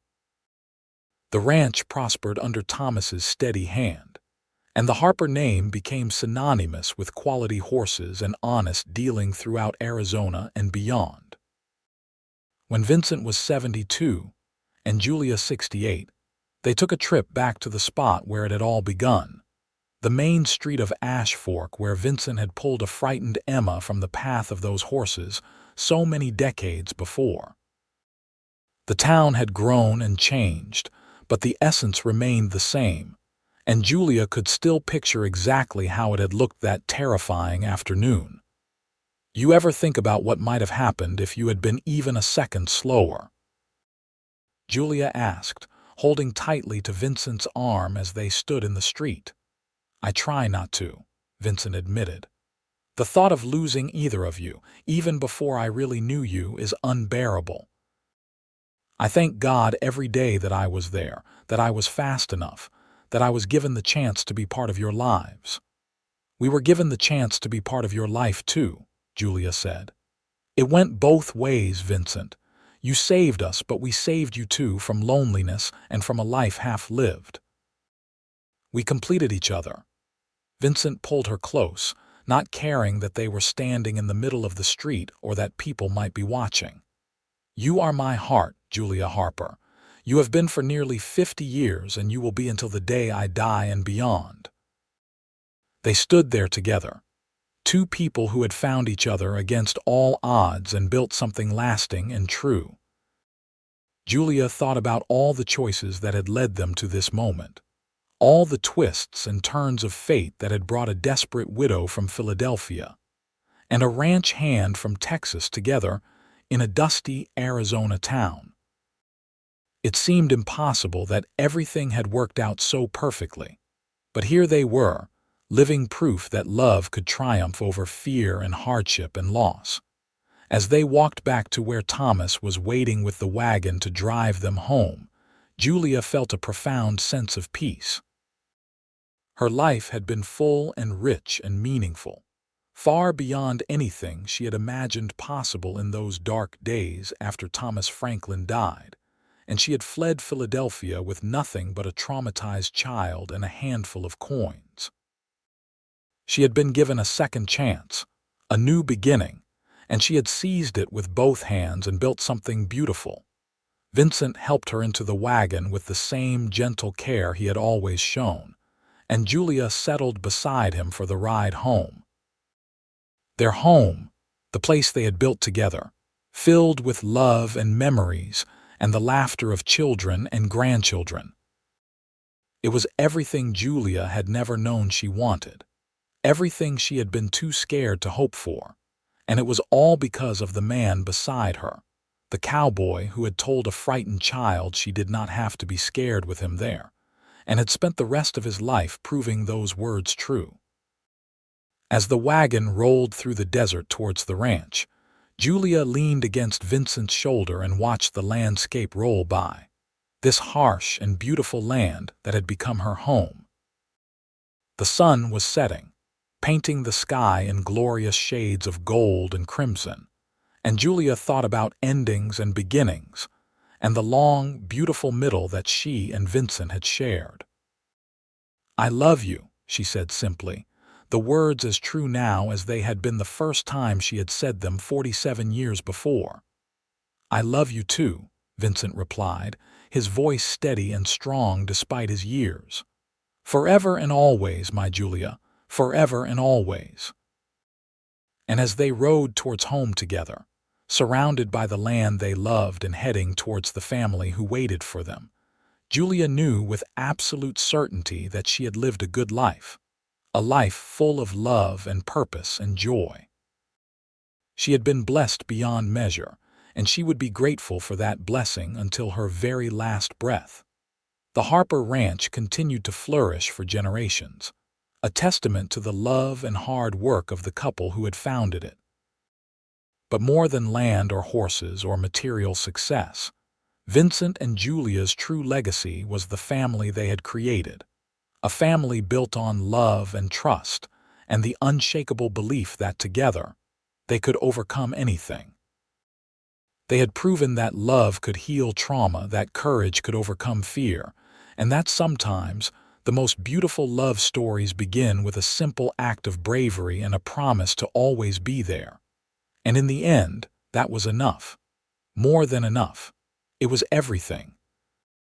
The ranch prospered under Thomas's steady hand, and the Harper name became synonymous with quality horses and honest dealing throughout Arizona and beyond. When Vincent was 72 and Julia 68, they took a trip back to the spot where it had all begun, the main street of Ash Fork where Vincent had pulled a frightened Emma from the path of those horses so many decades before. The town had grown and changed, but the essence remained the same, and Julia could still picture exactly how it had looked that terrifying afternoon. You ever think about what might have happened if you had been even a second slower?" Julia asked, holding tightly to Vincent's arm as they stood in the street. "I try not to," Vincent admitted. "The thought of losing either of you, even before I really knew you, is unbearable. I thank God every day that I was there, that I was fast enough, that I was given the chance to be part of your lives." "We were given the chance to be part of your life too," Julia said. "It went both ways, Vincent. You saved us, but we saved you too from loneliness and from a life half-lived. We completed each other." Vincent pulled her close, not caring that they were standing in the middle of the street or that people might be watching. "You are my heart, Julia Harper. You have been for nearly 50 years, and you will be until the day I die and beyond." They stood there together, two people who had found each other against all odds and built something lasting and true. Julia thought about all the choices that had led them to this moment, all the twists and turns of fate that had brought a desperate widow from Philadelphia and a ranch hand from Texas together in a dusty Arizona town. It seemed impossible that everything had worked out so perfectly, but here they were, living proof that love could triumph over fear and hardship and loss. As they walked back to where Thomas was waiting with the wagon to drive them home, Julia felt a profound sense of peace. Her life had been full and rich and meaningful, far beyond anything she had imagined possible in those dark days after Thomas Franklin died, and she had fled Philadelphia with nothing but a traumatized child and a handful of coins. She had been given a second chance, a new beginning, and she had seized it with both hands and built something beautiful. Vincent helped her into the wagon with the same gentle care he had always shown, and Julia settled beside him for the ride home. Their home, the place they had built together, filled with love and memories and the laughter of children and grandchildren. It was everything Julia had never known she wanted, everything she had been too scared to hope for, and it was all because of the man beside her, the cowboy who had told a frightened child she did not have to be scared with him there, and had spent the rest of his life proving those words true. As the wagon rolled through the desert towards the ranch, Julia leaned against Vincent's shoulder and watched the landscape roll by, this harsh and beautiful land that had become her home. The sun was setting, painting the sky in glorious shades of gold and crimson, and Julia thought about endings and beginnings, and the long, beautiful middle that she and Vincent had shared. "I love you," she said simply, the words as true now as they had been the first time she had said them 47 years before. "I love you too," Vincent replied, his voice steady and strong despite his years. "Forever and always, my Julia, forever and always." And as they rode towards home together, surrounded by the land they loved and heading towards the family who waited for them, Julia knew with absolute certainty that she had lived a good life, a life full of love and purpose and joy. She had been blessed beyond measure, and she would be grateful for that blessing until her very last breath. The Harper Ranch continued to flourish for generations, a testament to the love and hard work of the couple who had founded it. But more than land or horses or material success, Vincent and Julia's true legacy was the family they had created, a family built on love and trust and the unshakable belief that together they could overcome anything. They had proven that love could heal trauma, that courage could overcome fear, and that sometimes the most beautiful love stories begin with a simple act of bravery and a promise to always be there. And in the end, that was enough. More than enough. It was everything.